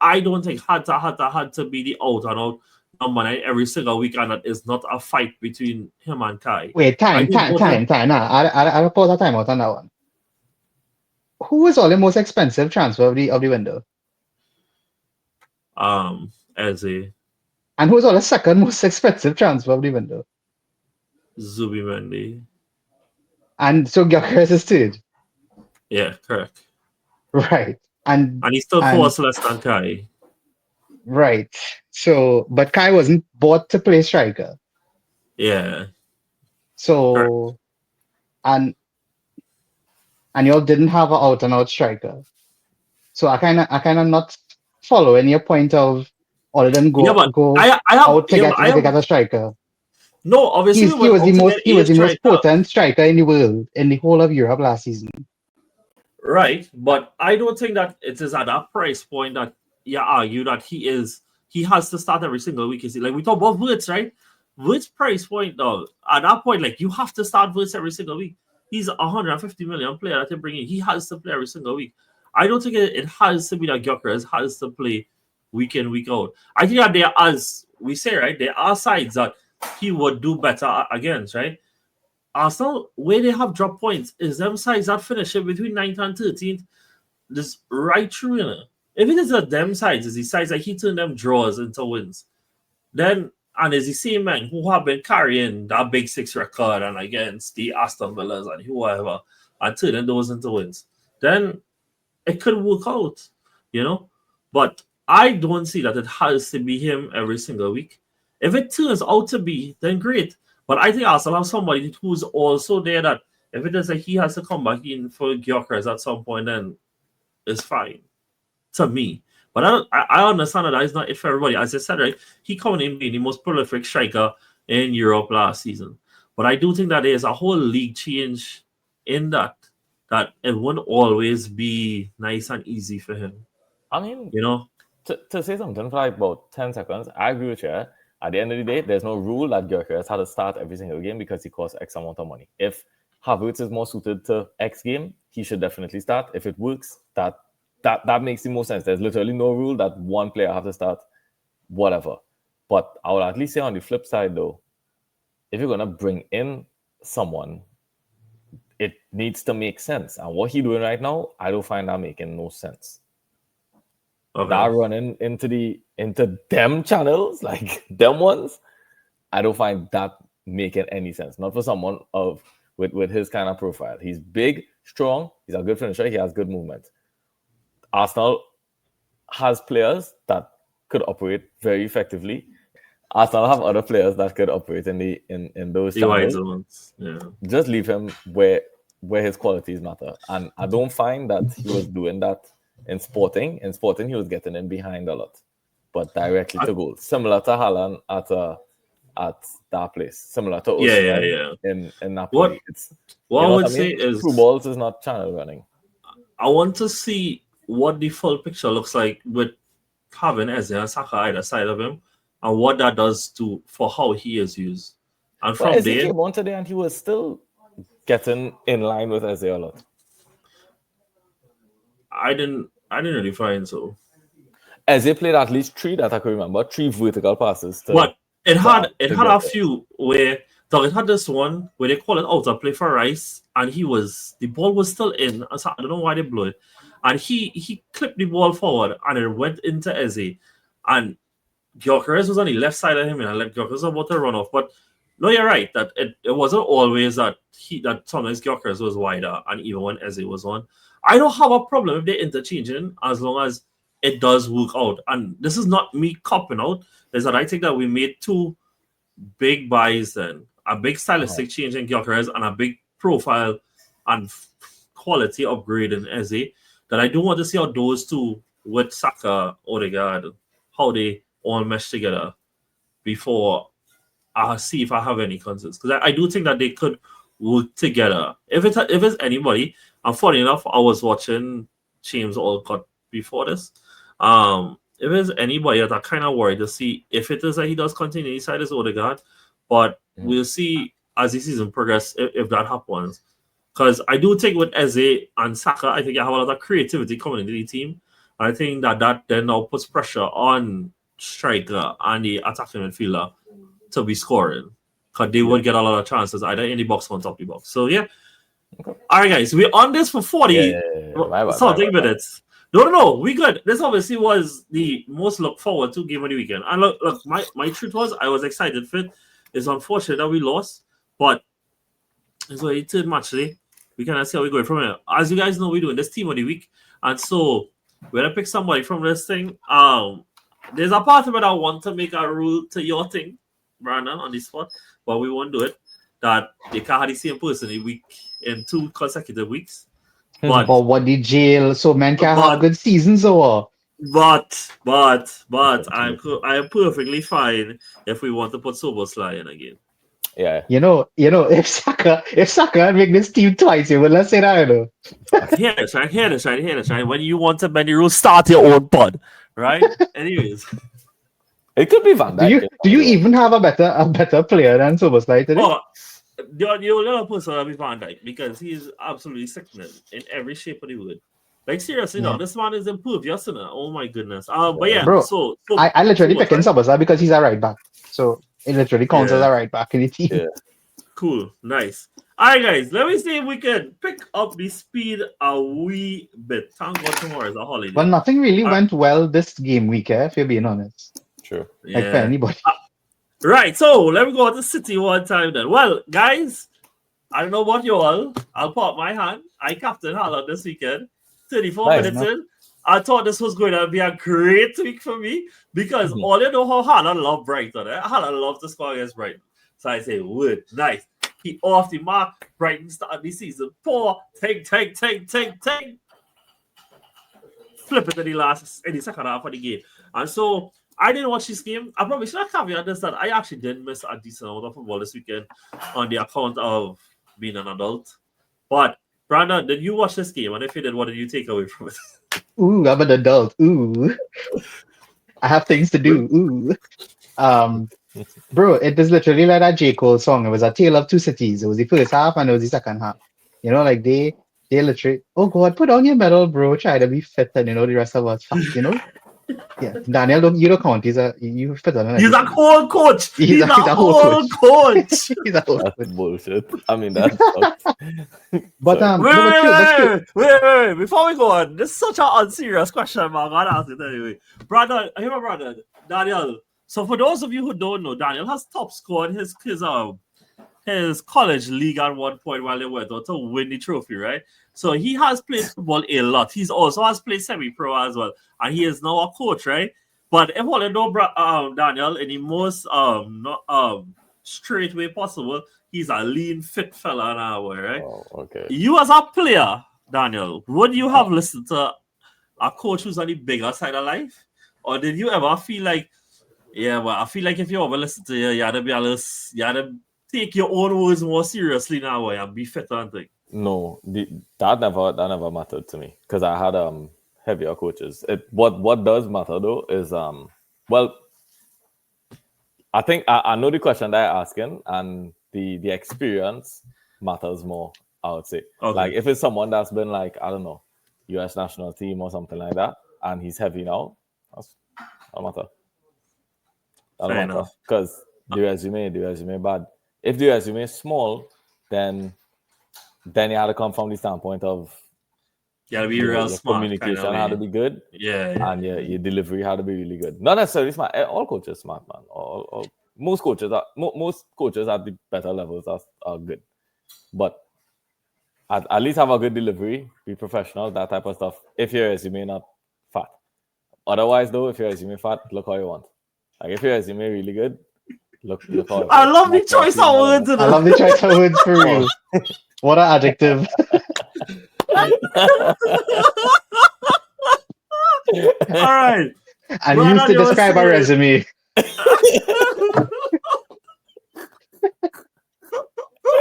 be the out-and-out number 9 every single week, and that is not a fight between him and Kai. Wait, time. Nah, I'll pause the time out on that one. Who was the most expensive transfer of the window? Eze. And who was the second most expensive transfer of the window? Zubimendi. And so Gyökeres is third. Yeah, correct. Right. And he still costs less than Kai. Right. So, but Kai wasn't bought to play striker. Yeah. Correct. So, and y'all didn't have an out and out striker. So I kind of not following your point of all of them Yeah, go but go I have out to yeah, but get I to have get a striker. no. Obviously, we He went was out the to get most a striker, potent striker in the world in the whole of Europe last season. right? But I don't think that it is at that price point that you argue that he has to start every single week. You see, like we talk about Wirtz, right? Wirtz price point, though, at that point, like you have to start Wirtz every single week. He's a 150 million player that they bring in. He has to play every single week. I don't think it has to be that Gyökeres has to play week in, week out. I think that there, as we say, right, there are sides that he would do better against, right? Arsenal, where they have drop points, is them sides that finish it between 9th and 13th. This right through, you know. If it is a them sides, is the sides like he turned them draws into wins. Then, and it's the same men who have been carrying that big six record and against the Aston Villas and whoever and turning those into wins. Then it could work out, you know. But I don't see that it has to be him every single week. If it turns out to be, then great. But I think Arsenal have somebody who's also there that if it is like he has to come back in for Gyökeres at some point, then it's fine to me. But I understand that is not it for everybody. As I said, right, he coming in being the most prolific striker in Europe last season. But I do think that there's a whole league change in that it wouldn't always be nice and easy for him. I mean, You know? to say something for like about 10 seconds, I agree with you. At the end of the day, there's no rule that Gyökeres had to start every single game because he costs X amount of money. If Havertz is more suited to X game, he should definitely start. If it works, that makes the most sense. There's literally no rule that one player have to start whatever. But I would at least say on the flip side, though, if you're going to bring in someone, it needs to make sense. And what he's doing right now, I don't find that making no sense. Okay. That running into them channels, like them ones, I don't find that making any sense. Not for someone with his kind of profile. He's big, strong, he's a good finisher, he has good movement. Arsenal has players that could operate very effectively. Arsenal have other players that could operate in those channels. Ones. Yeah. Just leave him where his qualities matter. And I don't find that he was doing that in Sporting. In Sporting, he was getting in behind a lot, but directly to goal. Similar to Haaland at that place. Similar to Osimhen in Napoli. What I would say is through balls is not channel running. I want to see what the full picture looks like with having Eze and Saka either side of him and what that does for how he is used. And from Eze there, came on today and he was still getting in line with Eze a lot. I didn't really find so. Eze played at least 3 that I can remember, 3 vertical passes. But it had a few where it had this one where they call it out to play for Rice and the ball was still in. I don't know why they blew it. And he clipped the ball forward and it went into Eze. And Gyökeres was on the left side of him and I let Gyökeres about to run off. But no, you're right that it wasn't always that sometimes Gyökeres was wider and even when Eze was on. I don't have a problem if they're interchanging as long as it does work out. And this is not me copping out. Is that I think that we made 2 big buys then. A big stylistic change in Gyökeres and a big profile and quality upgrade in Eze. That I do want to see how those 2 with Saka, Odegaard, how they all mesh together before I see if I have any concerns. Because I do think that they could work together. If it's anybody, and funny enough, I was watching James Alcott before this. If it's anybody that I'm kind of worried to see if it is that he does continue inside his Odegaard, but we'll see as the season progresses if that happens. Because I do think with Eze and Saka, I think you have a lot of creativity coming into the team. I think that then now puts pressure on striker and the attacking midfielder to be scoring. Because they would get a lot of chances either in the box or on top of the box. So, yeah. Okay. All right, guys. We're on this for 40 something minutes. No. We good. This obviously was the most look forward to game of the weekend. And look, my truth was I was excited for it. It's unfortunate that we lost, but it's a third match today. We can see how we go from here. As you guys know, we're doing this team of the week, and so we're gonna pick somebody from this thing. there's a part of it I want to make a rule to your thing, Brandon, on the spot, but we won't do it. That they can't have the same person in 2 consecutive weeks. But But what the jail so men can have but good seasons or I am perfectly fine if we want to put Soboslai in again. Yeah. if Saka had make this team twice, you would let's say that, you know. Hear this, right? When you want to bend the rules, start your own pod, right? Anyways, It could be Van Dijk. Do you even have a better player than Soboslai today? oh, the other person will be Van Dijk because he is absolutely sickening in every shape of the word. Like seriously, no, this man is impervious, you know? Oh my goodness. But yeah, Bro, so I literally pick in Soboslai. Soboslai because he's a right back. So it literally counts as a right back in the team. Yeah. Cool, nice. All right, guys, let me see if we can pick up the speed a wee bit. Thank God tomorrow is a holiday. But nothing really went well this game week, if you're being honest. True. Like for anybody. Right, so let me go to City one time then. Well, guys, I don't know about you all. I'll put up my hand. I captain Haaland this weekend. 34 minutes in. I thought this was going to be a great week for me because all you know how Haaland love Brighton. Haaland loves to score against Brighton. So I say, wood, nice. He off the mark. Brighton start the season poor. Take. Flip it in the second half of the game. And so I didn't watch this game. I probably should have caveat this that I actually did miss a decent amount of football this weekend on the account of being an adult. But Brandon, did you watch this game? And if you did, what did you take away from it? Ooh, I'm an adult. Ooh. I have things to do. Ooh. Bro, it is literally like that J. Cole song. It was a tale of two cities. It was the first half and it was the second half. You know, like they literally, oh God, put on your medal, bro. Try to be fit and the rest of us fat, you know? Yeah. Daniel, you don't count. You fit on. He's a whole coach. He's a whole coach. He's a whole coach. That's bullshit. I mean, that's But wait. Before we go on, this is such an unserious question, man. I'm gonna ask it anyway. Brandon, Daniel. So for those of you who don't know, Daniel has top score in his college league at one point while they went on to win the trophy, right? So he has played football a lot. He's also has played semi-pro as well, and he is now a coach, right? But if all you know, Daniel, in the most straight way possible, he's a lean, fit fella now, right? Oh, okay. You as a player, Daniel, would you have listened to a coach who's on the bigger side of life, or did you ever feel like, yeah, well, I feel like if you ever listen to you had to take your own words more seriously now and be fit and thing? No, that never mattered to me because I had heavier coaches. What does matter though is well, I think I know the question that you're asking, and the experience matters more, I would say. Okay. Like if it's someone that's been like, I don't know, US national team or something like that, and he's heavy now, that don't matter. That don't matter because the resume bad. If the resume is small, then you have to come from the standpoint of you gotta be real smart. Communication had to be good. Yeah. And your delivery had to be really good. Not necessarily smart. All coaches smart, man. All most coaches at the better levels are good. But at least have a good delivery, be professional, that type of stuff. If your resume not fat. Otherwise, though, if your resume fat, look how you want. Like if your resume really good, look how you I love the choice of words. I love the choice of words for real. What an adjective. All right. And used to describe a resume.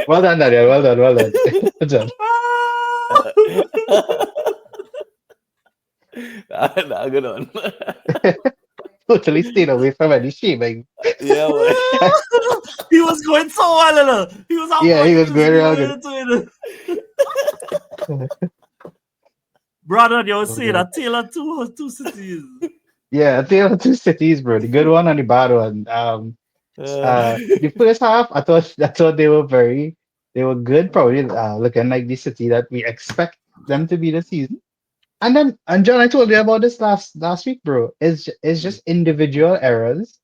Well done, Daniel. Well done. Good job. That's a good one. Totally stayed away from any shaming. Yeah, well. He was going so well. He was going real good. Brother, you was saying a tale of two cities. Yeah, a tale of two cities, bro. The good one and the bad one. The first half, I thought they were good, probably looking like the city that we expect them to be this season. And John, I told you about this last week, bro. It's just individual errors,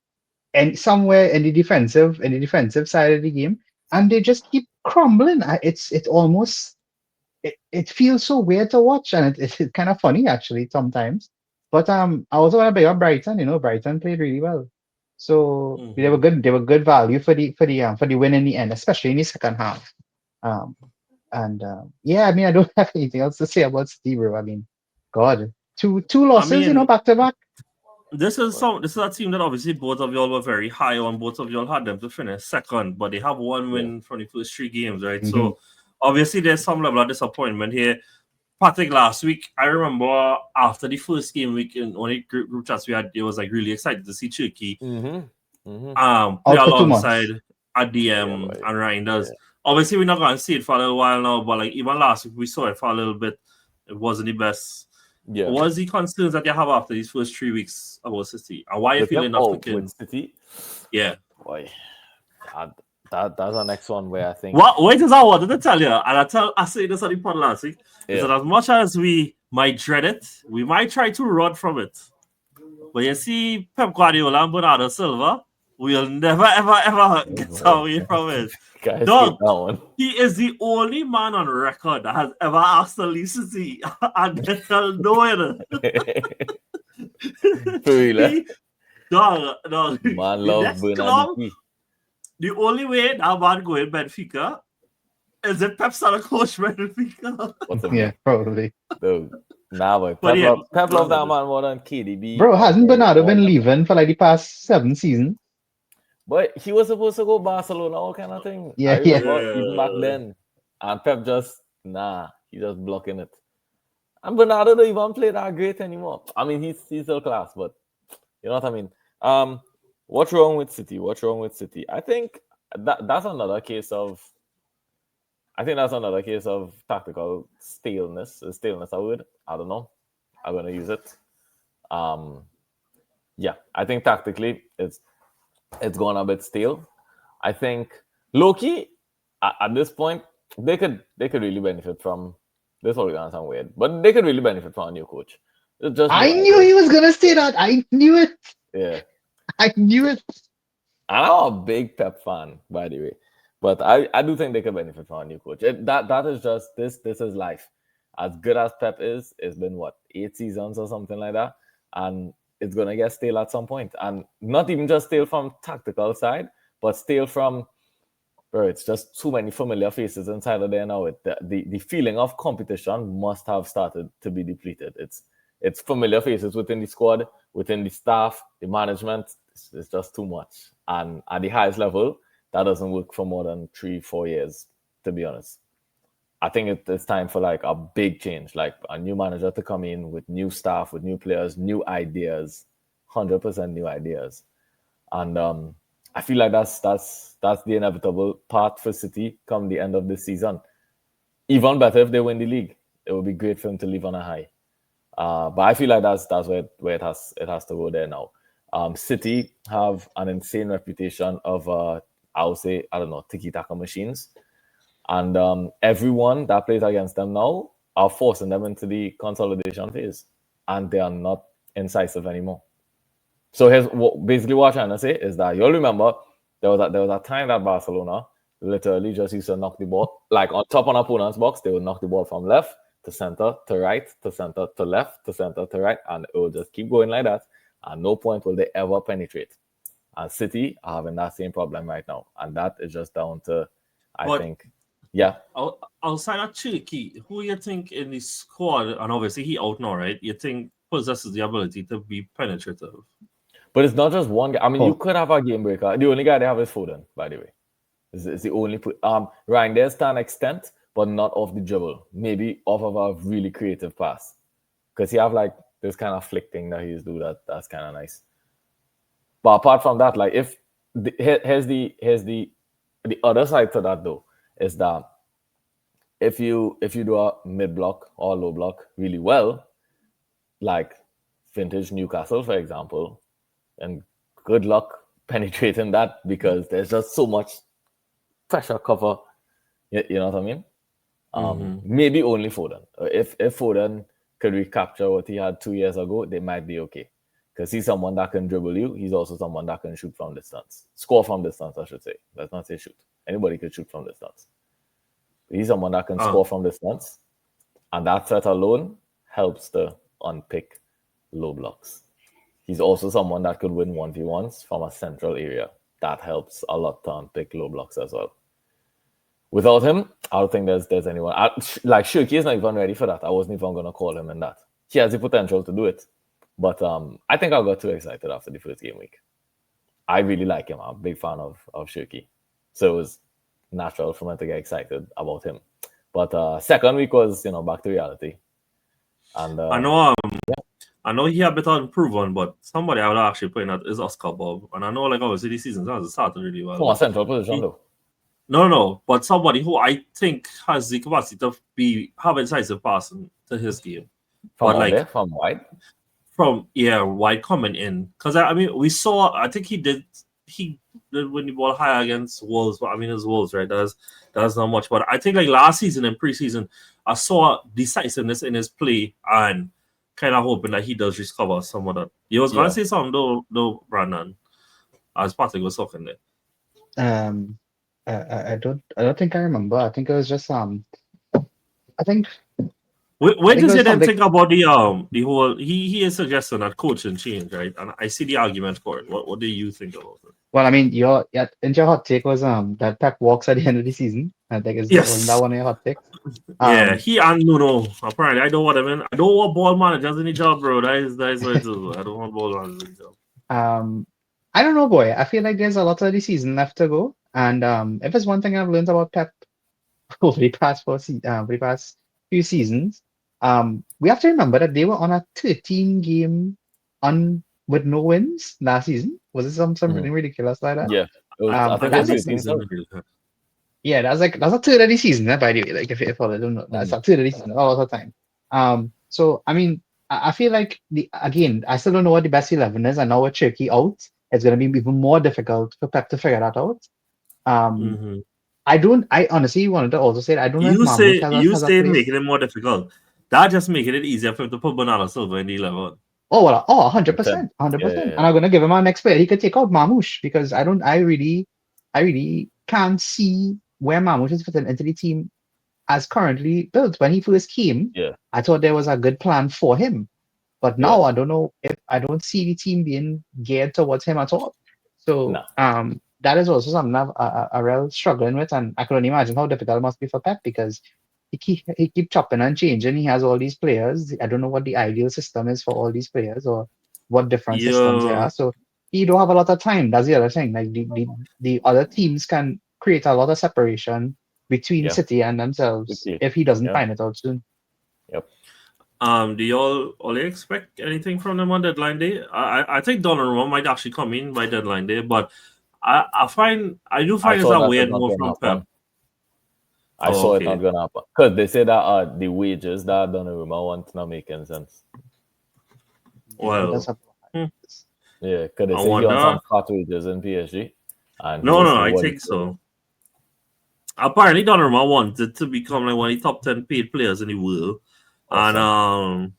and somewhere in the defensive side of the game, and they just keep crumbling. It's almost it feels so weird to watch, and it's kind of funny actually sometimes. But I also want to bring up Brighton. Brighton played really well, so they were Mhm. good. They were good value for the win in the end, especially in the second half. Um, and yeah, I mean, I don't have anything else to say about City, bro. I mean, God, two I losses, mean, back to back. this is a team that obviously both of y'all were very high on. Both of y'all had them to finish second, but they have one Yeah. win from the first 3 games, right? Mm-hmm. So obviously there's some level of disappointment here. Patrick, last week, I remember after the first game week in one of the group chats we had, it was like really excited to see Turkey play Out for two alongside months. Yeah, ADM boy. and Reinders. Yeah. Obviously, we're not going to see it for a little while now, but like even last week, we saw it for a little bit. It wasn't the best. Yeah. What is the concerns that you have after these first 3 weeks about City? And why are you With them, feeling not picking? with City, Yeah. boy, that's the next one where I think, Wait is I wanted to tell you, and I say this on the pod last week, is that yeah, as much as we might dread it, we might try to run from it. But you see, Pep Guardiola and Bernardo Silva, we'll never, ever, ever get boy, away from it. guys Dog, hate that one. he is the only man on record that has ever asked to leave City and get tell no For real, eh? dog. Man The love next club, Bernarditi. the only way that man going Benfica is if Pep started coach Benfica. What's a Yeah, myth? probably. Dude, nah, boy. But yeah, Pep go love that ahead. man more than KDB Bro, or hasn't Bernardo all been them. leaving for like the past 7 seasons? But he was supposed to go Barcelona, all kind of thing. I Yeah, yeah. remember even back then. And Pep just, he just blocking it. And Bernardo don't even play that great anymore. I mean, he's still class, but you know what I mean? What's wrong with City? What's wrong with City? I think that's another case of tactical staleness. Staleness, I don't know. I'm gonna use it. Yeah, I think tactically it's gone a bit stale. I think Loki at this point they could really benefit from this. All gonna sound weird, but they could really benefit from a new coach. It's just new I knew ideas. he was gonna say that. I knew it. Yeah, I knew it. and I'm a big Pep fan, by the way. But I do think they could benefit from a new coach. That is just this. This is life. As good as Pep is, it's been what 8 seasons or something like that, and it's gonna get stale at some point. And not even just stale from tactical side, but stale from, bro. It's just too many familiar faces inside of there now. The feeling of competition must have started to be depleted. It's familiar faces within the squad, within the staff, the management. It's just too much. And at the highest level, that doesn't work for more than 3-4 years, to be honest. I think it's time for like a big change, like a new manager to come in with new staff, with new players, new ideas, 100% new ideas. And I feel like that's the inevitable part for City come the end of this season. Even better if they win the league. It would be great for them to leave on a high. But I feel like that's where it has to go there now. City have an insane reputation of I would say, I don't know, tiki-taka machines. And everyone that plays against them now are forcing them into the consolidation phase. And they are not incisive anymore. So here's basically what I'm trying to say is that you'll remember there was a time that Barcelona literally just used to knock the ball, like on top of an opponent's box, they would knock the ball from left to center to right to center to left to center to right, and it will just keep going like that. At no point will they ever penetrate. And City are having that same problem right now. And that is just down to, I think, yeah. Outside of Turkey, who you think in the squad, and obviously he out now, right? You think possesses the ability to be penetrative? But it's not just one guy. I mean, you Oh. could have a game breaker. The only guy they have is Foden, by the way. It's the only Ryan there's to an extent, but not off the dribble. Maybe off of a really creative pass. Because he have like this kind of flick thing that he's do that's kind of nice. But apart from that, like here's the other side to that though, is that if you do a mid block or low block really well, like vintage Newcastle, for example, and good luck penetrating that because there's just so much pressure cover. You know what I mean? Maybe only Foden. If Foden could recapture what he had 2 years ago, they might be okay. Because he's someone that can dribble you. He's also someone that can shoot from distance. Score from distance, I should say. Let's not say shoot. Anybody could shoot from distance. He's someone that can score from distance. And that set alone helps to unpick low blocks. He's also someone that could win 1v1s from a central area. That helps a lot to unpick low blocks as well. Without him, I don't think there's anyone. Like Shirky is not even ready for that. I wasn't even going to call him in that. He has the potential to do it. But I think I got too excited after the first game week. I really like him. I'm a big fan of Shirky. So it was natural for me to get excited about him. But second week was, back to reality. And I know he had a bit of improvement, but somebody I would actually put in that is Oscar Bob. And I know, like, obviously, this season has started really well. From a central position, though. No, but somebody who I think has the capacity to have incisive passing to his game. From wide? From wide coming in. Because, I mean, I think he did win the ball high against Wolves, but I mean, it's Wolves, right? That's not much. But I think, like, last season and preseason, I saw decisiveness in his play and kind of hoping that he does discover some of that. You was going to say something, though, Brandon, as Patrick was talking there. I don't think I remember. I think it was just I think. Where does he then think about the whole? He is suggesting that coaching change, right? And I see the argument for it. What do you think about it? Well, I mean, your hot take was that Pep walks at the end of the season. I think wasn't that one of your hot takes? Yeah, he and Nuno. Apparently, I don't want him in. I don't want ball managers in the job, bro. That is what it is. I don't want ball managers in the job. I don't know, boy. I feel like there's a lot of the season left to go. And if there's one thing I've learned about Pep over the past few seasons, we have to remember that they were on a 13-game with no wins last season. Was it something ridiculous like that? Yeah. I think that's the season. Yeah, that's a third of the season, by the way. Like if I don't know, that's a third of the season all the time. So I mean, I feel like I still don't know what the best 11 is, and now with Cherky out, it's going to be even more difficult for Pep to figure that out. I honestly wanted to also say that I don't know if you say making it more difficult. That just making it easier for him to put Bernardo Silva in the 11. Oh, well, 100%. 100%. Yeah. And I'm going to give him our next player. He could take out Mamouche because I really can't see where Mamouche is fitting into the team as currently built. When he first came, I thought there was a good plan for him. But now I don't know if I don't see the team being geared towards him at all. So that is also something I'm real struggling with, and I can only imagine how difficult it must be for Pep because he keep chopping and changing. He has all these players. I don't know what the ideal system is for all these players or what different systems there are. So he don't have a lot of time. That's the other thing. Like the other teams can create a lot of separation between City and themselves if he doesn't find it out soon. Yep. Do you all expect anything from them on deadline day? I think Donnarumma might actually come in by deadline day, but I do find it's a weird move from Pep. I saw it not gonna happen because they say that the wages that Donnarumma wants not making sense. Well, because they say he wants some fat wages in PSG. And no, I think so. Apparently, Donnarumma wanted to become like one of the top 10 paid players in the world, and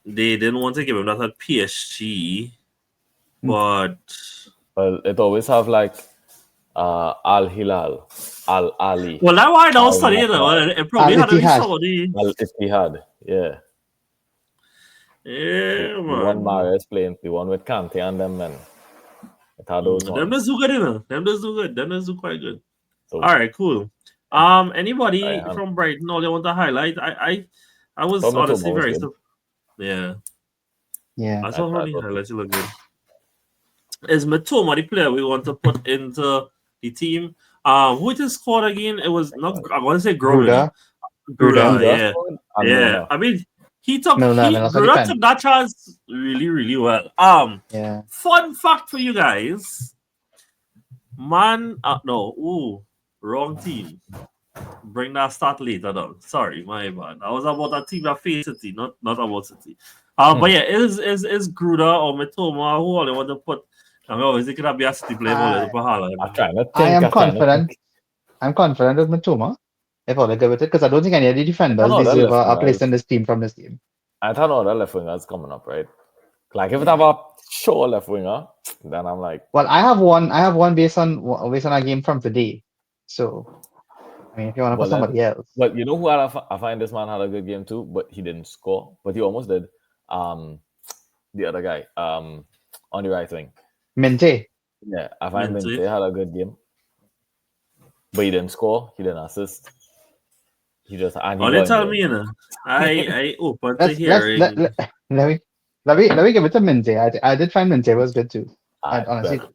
they didn't want to give him that at PSG, but it always have like Al Hilal, Al Ali. Well, that's why I was studying it. It probably had a Saudi. Al Ittihad, yeah, man. The one Mahrez playing, the one with Kante and them men. Them does do good, Them does do good. Them does do quite good. So, all right, cool. Anybody from Brighton? All they want to highlight? I was honestly very yeah. I saw how the highlights look good. Is Matoma the player we want to put into the team? Who is squad again? It was not. I want to say Gruda, yeah. I mean, Gruda took that chance really, really well. Fun fact for you guys, man. Wrong team. Bring that start later down. Sorry, my bad. I was about a team that faced City, not about City. But yeah, is Gruda or Matoma who all they want to put? I mean, obviously, could be a City player. I am confident. I'm confident with Matoma. If all they go with it, because I don't think any of the defenders deserve a place in this team from this team. I thought all the left wingers coming up, right? Like if it have a sure left winger, then I'm like. Well, I have one based on a game from today. So, I mean, if you want to put somebody else. But you know who I find this man had a good game too, but he didn't score, but he almost did. The other guy, on the right wing. Mente. Yeah, I find Mente. Mente had a good game. But he didn't score, he didn't assist. He just and he Oh, got they tell injured. me, you know. I open to Let's hearing. let me give it to Mente. I did find Mente was good too. Alright, Honestly, bet.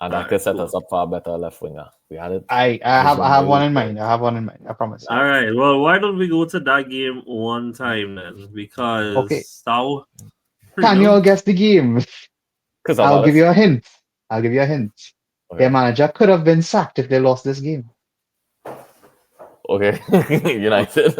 And that Alright, could set cool. us up for a better left winger. We had it. I have one in mind. I have one in mind. I promise. All right. Well, why don't we go to that game one time then? Because Okay. that, Can you all guess the game? Because I'll give you a hint. Their manager could have been sacked if they lost this game. Okay. United.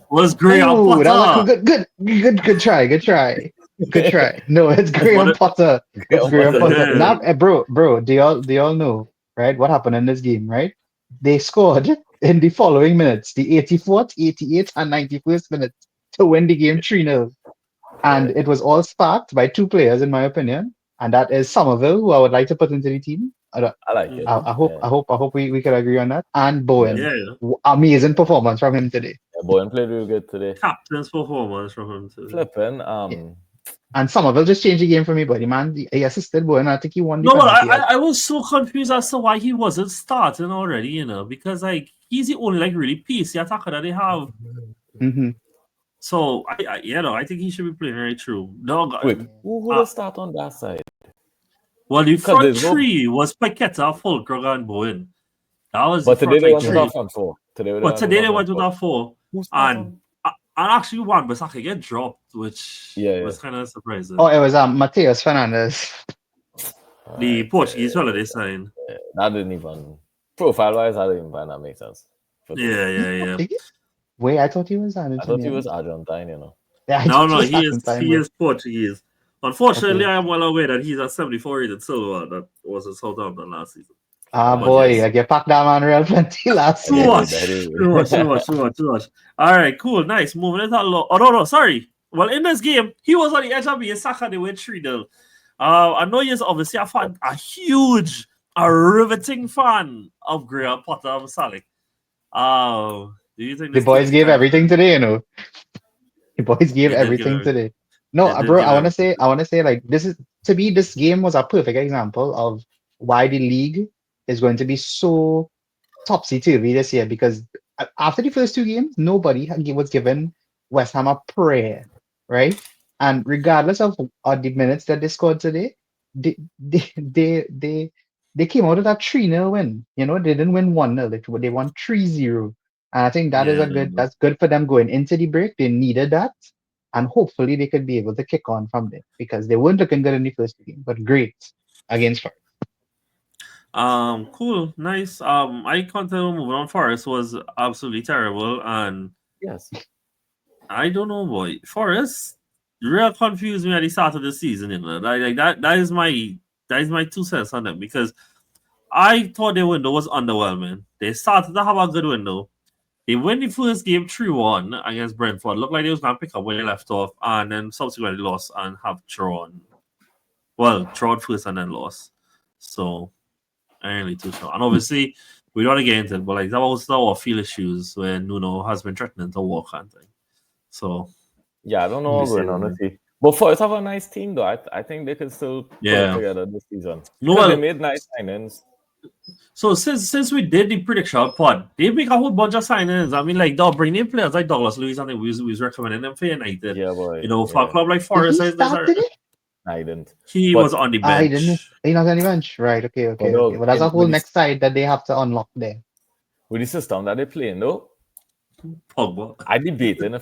was Graham Oh, Potter. good try. No, it's Graham Potter. It's Graham Potter. Now, bro, do y'all know, right? What happened in this game, right? They scored in the following minutes, the 84th, 88th, and 91st minutes to win the game 3-0. And it was all sparked by two players, in my opinion, and that is Somerville, who I would like to put into the team. I like it. I hope we could agree on that. And Bowen, Yeah. amazing performance from him today. Yeah, Bowen played really good today. Captain's performance from him too. Flipping. And Somerville just changed the game for me, buddy, man. He assisted Bowen. I think he won the No, but penalty. I was so confused as to why he wasn't starting already, you know, because like he's the only like really pacey attacker that they have. Mm-hmm. So I think he should be playing right through. No, Wait, who would start on that side? well, the front there's no- three was Paqueta, Fulkrug, and Bowen. That was But the today front they like, went with three. our front four. But today they went with that four. Who started And actually one Bissaka get dropped, which was kind of surprising. Oh, it was Mateus Fernandes. The Portuguese fella they signed. That didn't even profile-wise, I didn't even find that make sense. Yeah. Wait, I thought he was I thought he was Argentine, you know. Yeah, No, he is Portuguese. Unfortunately, I am well aware that he's a 74 rated silver that was in Southampton last season. Boy, I get packed down on real plenty last Too season. much. All right, cool, nice. Moving it along. Oh, no, sorry. Well, in this game, he was on the edge of being sacked and they went 3-0. I know he's obviously a riveting fan of Graham Potter of Salik. Do you think the boys gave everything today, you know? The boys gave everything today. No, bro, I want to say, like, to me, this game was a perfect example of why the league is going to be so topsy-turvy this year, because after the first two games, nobody was given West Ham a prayer, right? And regardless of the minutes that they scored today, they came out of that 3-0 win. You know, they didn't win 1-0, they won 3-0. And I think that's good for them going into the break. They needed that. And hopefully they could be able to kick on from there, because they weren't looking good in the first game, but great against Forest. Cool, nice. I content moving on. Forest was absolutely terrible, and yes, I don't know, boy. Forest real confused me at the start of the season. You know, that is my 2 cents on them, because I thought their window was underwhelming. They started to have a good window. They win the first game 3-1 against Brentford. Looked like they was going to pick up where they left off, and then subsequently lost and have drawn. Well, drawn first and then lost. So, I ain't really too sure. And obviously, we don't want to get into it, but like that was our field issues when Nuno has been threatening to walk and thing. So, yeah, I don't know what's going on with it. But Forest have a nice team, though. I think they can still put it together this season. They made nice signings. So since we did the prediction pod, they make a whole bunch of signings. I mean, like they'll bring in players like Douglas Luiz, and we was recommending them for United. Yeah, boy. You know, for a club like Forest, I didn't. He was on the bench. He didn't. He not on the bench, right? Okay. But that's a whole next side that they have to unlock there. With the system that they playing, though, Pogba. I debating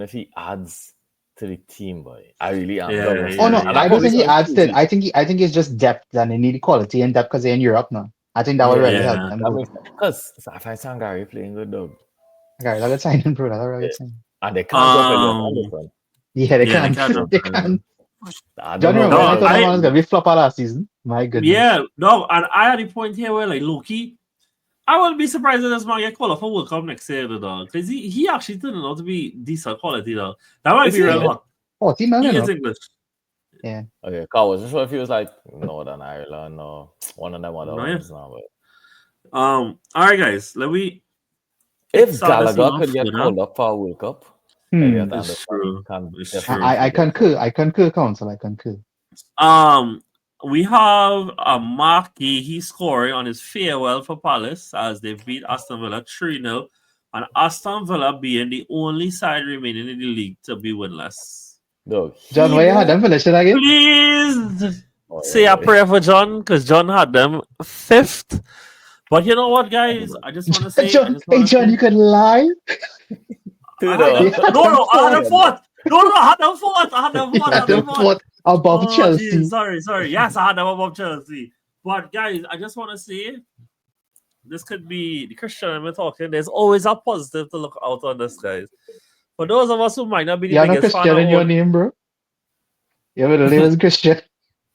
if he adds to the team, boy. I really am. I don't think he adds to it. I think it's just depth, and they need quality and depth because they're in Europe now. I think that will really help them. Because I find Sangari playing good, dog. Gary, that's a signing, bro. That's a really signing. And they can't go. Yeah, they can. They can. Johnny, I thought that was gonna be flop last season. My goodness. Yeah, no, and I had a point here where like Loki, I wouldn't be surprised if this man get called for World Cup next year, though, because he actually turned out to be decent quality, though. That might be real hot. 14 million. He is English. Yeah. Okay, Carl, was just sure if he was like Northern Ireland or one of them other ones now. But... all right, guys, let me. If Gallagher could get called up for a World Cup, It's true. It's true. I concur. I concur, Council. I concur. We have a Mark Gahey scoring on his farewell for Palace as they beat Aston Villa 3-0, and Aston Villa being the only side remaining in the league to be winless. No, John, where you had them finish it again? Please say a prayer for John, because John had them 5th. But you know what, guys? I just want to say, John, you can lie. No, I had them 4th. No, I had them 4th. I had them 4th. Above Chelsea. Geez, sorry. Yes, I had them above Chelsea. But guys, I just want to say, this could be the Christian and we're talking. There's always a positive to look out on this, guys. For those of us who might not be the biggest fan Christian in your name, bro. Your middle name is Christian.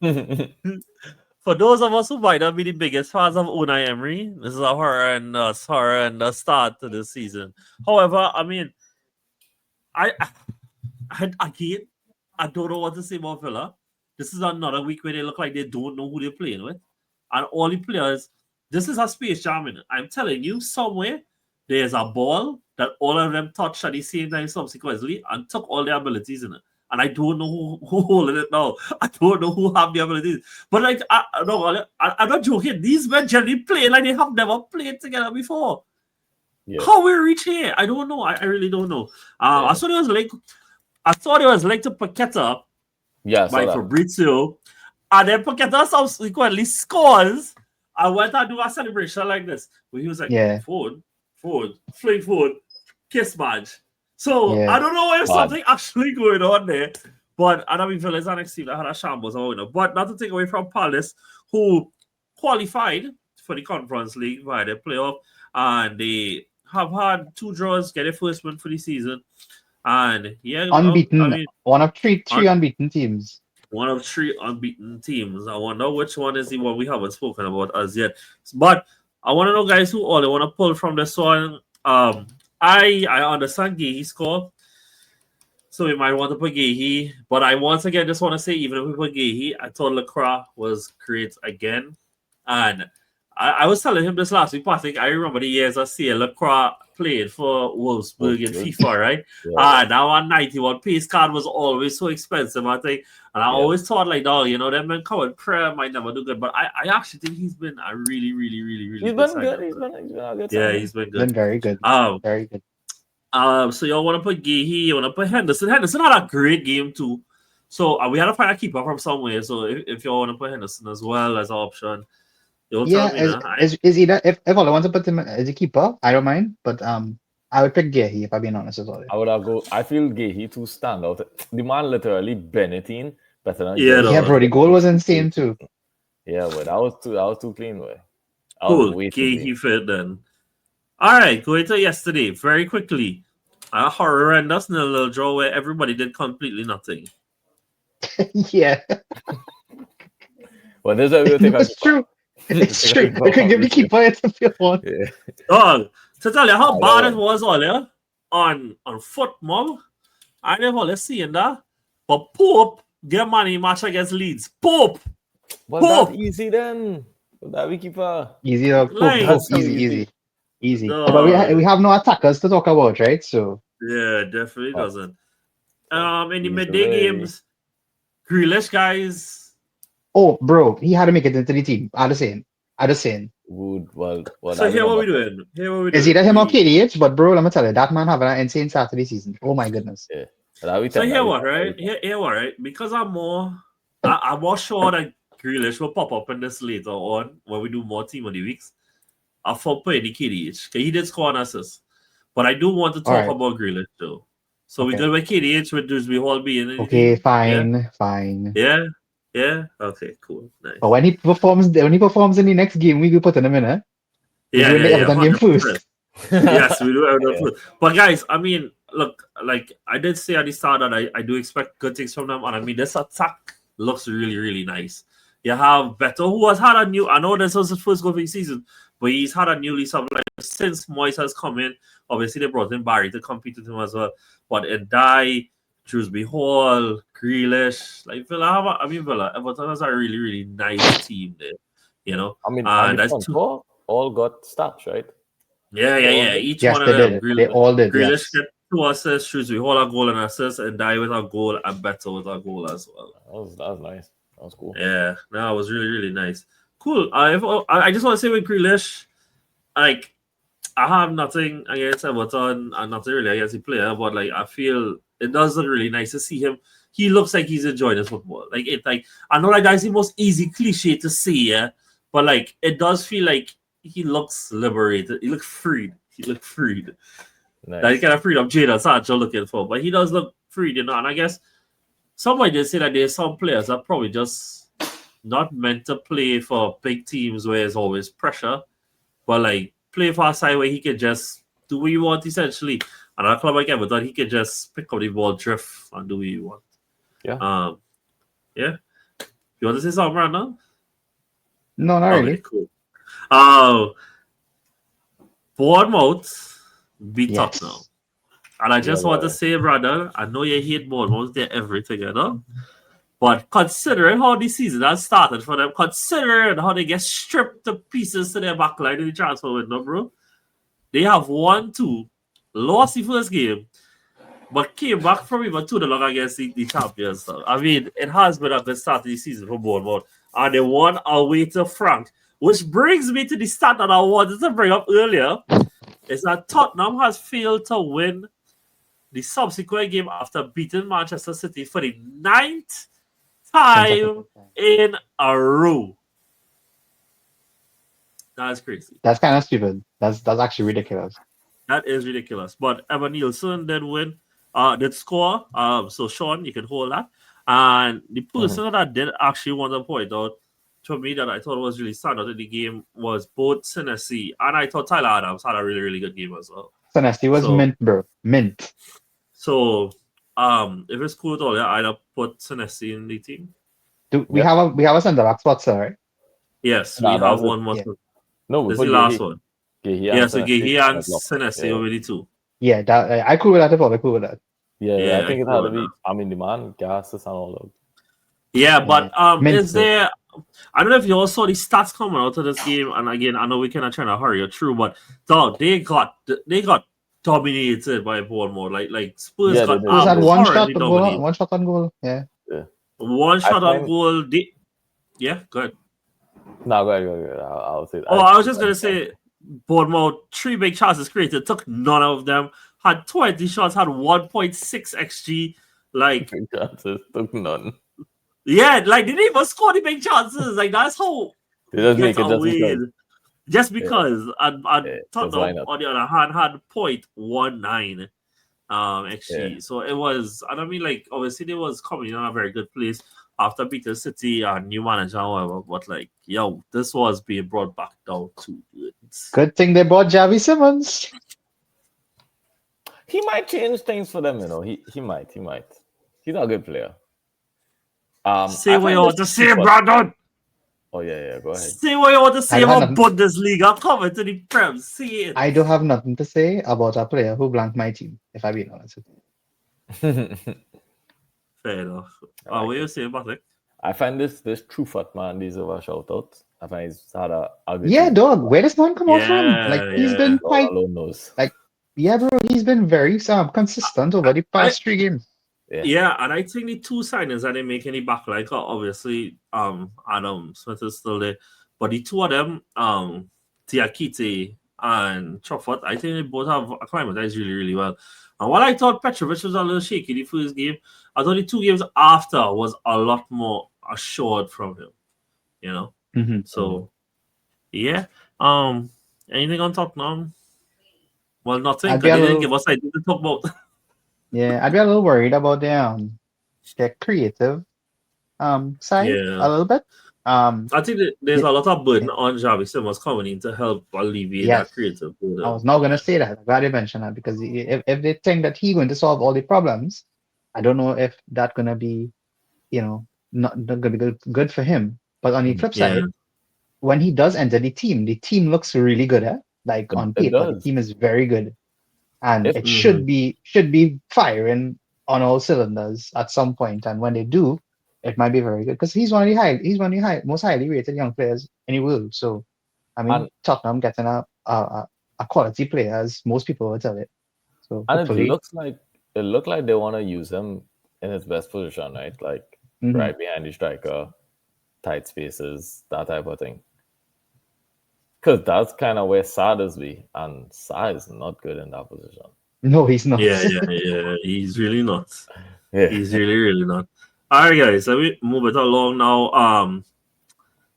For those of us who might not be the biggest fans of Unai Emery, this is a horror and a start to this season. However, I mean, I don't know what to say about Villa. This is another week where they look like they don't know who they're playing with. And all the players, this is a space jam. I'm telling you, somewhere there's a ball that all of them touched at the same time subsequently and took all their abilities in it. And I don't know who holding it now. I don't know who have the abilities. But like, I'm not joking. These men generally play like they have never played together before. Yeah. How we reach here? I don't know. I really don't know. I thought it was like to Paqueta by Fabrizio. And then Paqueta subsequently scores. I went and do a celebration like this. Where he was like, forward, fling forward, kiss badge. So I don't know if something actually going on there. But I mean, Villa's the next team that had a shambles or whatever. But not to take away from Palace, who qualified for the Conference League via the playoff. And they have had 2 draws, get a first win for the season. And unbeaten. I mean, one of three unbeaten teams. One of 3 unbeaten teams. I wonder which one is the one we haven't spoken about as yet. But I want to know, guys, who all they want to pull from this one. I understand Gahey score, so we might want to put Gahey. But I once again just want to say, even if we put Gahey, I thought Lacroix was great again. And I was telling him this last week, Patrick. I remember the years I see Lacroix played for Wolfsburg in FIFA, right? Yeah. That 191 pace card was always so expensive, I think. And I always thought, like, no, them men coming prayer might never do good. But I actually think he's been a really, really, really, really good. He's been good. Yeah, he's been good. Been very good. Very good. So y'all want to put Gahey, you want to put Henderson. Henderson had a great game too. So we had to find a keeper from somewhere. So if y'all want to put Henderson as well as an option, is either if I want to put him as a keeper, I don't mind. But I would pick Gahey if I'm being honest as well. I feel Gahey to stand out. The man literally Benetton better than bro. The goal was insane too. Yeah, but that was too clean, way. Cool. Gahey fit then. All right, going to yesterday very quickly. A horrendous little draw where everybody did completely nothing. Yeah. Well, this is it's true. It's true. I could give the keeper it if you want. Yeah. Dog, to tell you how bad it was earlier on foot, Mom. I never seen that. But Pope get money match against Leeds. Pope. That easy then? That we keeper. Easy. Easy. No. But we have no attackers to talk about, right? So yeah, definitely doesn't. In the midday games, Grealish, guys. Oh, bro, he had to make it into the team. I just saying. Good. Well. So here what we doing? Is either him or KDH? But bro, let me tell you, that man having an insane Saturday season. Oh my goodness. Yeah. So here what, right? Here what, right? Because I'm more sure that Grealish will pop up in this later on when we do more team of the weeks. I thought playing the KDH because he did score an assist, but I do want to talk about Grealish though. So we go with KDH with Dewsbury Hall being okay, fine. Yeah. Okay, cool. Nice. But when he performs in the next game, we will put him in, eh? Yeah. Game first. Yes, we do Everton first. But guys, I mean, look, like I did say at the start that I do expect good things from them, and I mean this attack looks really, really nice. You have Beto, who has had a new. I know this was his first goal for the season, but he's had a new lease of life since Moyes has come in. Obviously, they brought in Barry to compete with him as well. But Ndai, Dewsbury Hall, Grealish, like Villa, Everton has a really, really nice team there. You know, I mean, and that's all got stats, right? Yeah. Each yes, one of them. They all did. Grealish 2 assists, Shrewsbury hold a goal and assist, and Die with a goal and Beto with a goal as well. That was nice. That was cool. Yeah, no, it was really, really nice. Cool. I just want to say with Grealish, like, I have nothing against Everton and nothing really against the player, but like I feel it does look really nice to see him. He looks like he's enjoying his football. Like I know like that's the most easy cliche to say, yeah, but like it does feel like he looks liberated. He looks freed. Nice. That kind of freedom Jadon Sancho looking for, but he does look freed, And I guess somebody did say that there's some players that probably just not meant to play for big teams where there's always pressure, but like play for a side where he can just do what you want essentially. And a club like Everton, he can just pick up the ball, drift, and do what you want. Yeah. Yeah. You want to say something, Brandon? No, not really. Cool. Bournemouth beat Tottenham. And I just want to say, brother, I know you hate Bournemouth, they're everything, But considering how the season has started for them, considering how they get stripped to pieces to their backline in the transfer window, bro, they have 1-2, lost the first game, but came back from even 2-0 against the champions. So, I mean, it has been a good start to the season for Bournemouth. And they won away to Frank, which brings me to the stat that I wanted to bring up earlier, is that Tottenham has failed to win the subsequent game after beating Manchester City for the 9th time in a row. That's crazy. That's kind of stupid. That's actually ridiculous. That is ridiculous. But Evan Nielsen did win, did score. So Sean, you can hold that. And the person that I did actually want to point out to me that I thought was really standout in the game was both Senesi and I thought Tyler Adams had a really, really good game as well. Senesi was mint, bro. Mint. So if it's cool at all, I'd put Senesi in the team. We have a centre back spot, sir, right? Yes, we have one more. Yeah. No, this is the last one. Yeah, so Gehi and Senesi already too. Yeah, that I cool with that. I cool with that. Yeah, I think it had to be. I mean, the man gases and all of. Yeah, but is there? I don't know if you all saw the stats coming out of this game, and again, I know we cannot try to hurry it through, but dog, they got dominated by Bournemouth. Like Spurs got had one shot on goal. Yeah. One shot on goal. Yeah, go ahead. No, go ahead. I'll say that. Oh, I was just gonna say, Bournemouth 3 big chances created, took none of them. Had 20 shots, had 1.6 xG. Like big chances, took none. Yeah, like they didn't even score the big chances. Like that's how they just make it just because. And Tottenham on the other hand had 0.19 xG. So it was, and I mean, like obviously they was coming in a very good place after beating City and new manager, however. But like, yo, this was being brought back down to it. Good thing they bought Javi Simmons. He might change things for them, He might. He's a good player. Say what you want to say, Brandon. Oh yeah, go ahead. Say what you want to say about Bundesliga coming to the Prem. Say it. I don't have nothing to say about a player who blanked my team, if I'm being honest with you. Fair enough. What you say about it? I find this true fat man deserves a shout out. I find he's had a good team. Dog. Where does man come out from? Like he's been quite like bro, he's been very consistent over the past 3 games. Yeah, and I think the 2 signings that they make in the back line, obviously, Adam Smith is still there, but the 2 of them, Diakite and Choffert, I think they both have acclimatized really, really well. And while I thought Petrovic was a little shaky the first game, I thought the 2 games after was a lot more assured from him, So, yeah. Anything on Tottenham? Well, nothing, because they didn't give us anything to talk about. Yeah, I'd be a little worried about their creative side a little bit. I think there's a lot of burden on Javi Simmons coming in to help alleviate that creative burden. I was not going to say that. I'm glad you mentioned that, because if they think that he's going to solve all the problems, I don't know if that's going to be, not going to be good for him. But on the flip side, when he does enter the team looks really good. Like on paper, the team is very good. And it should be firing on all cylinders at some point. And when they do, it might be very good, because he's one of the most highly rated young players in the world. So, I mean, Tottenham getting a quality player, as most people will tell it. So And hopefully, it looked like they want to use him in his best position, right? Like right behind the striker, tight spaces, that type of thing. Because that's kind of where Sad is be, and Sad is not good in that position. no, he's not. Yeah. He's really not. Yeah. He's really not. All right, guys. Let me move it along now.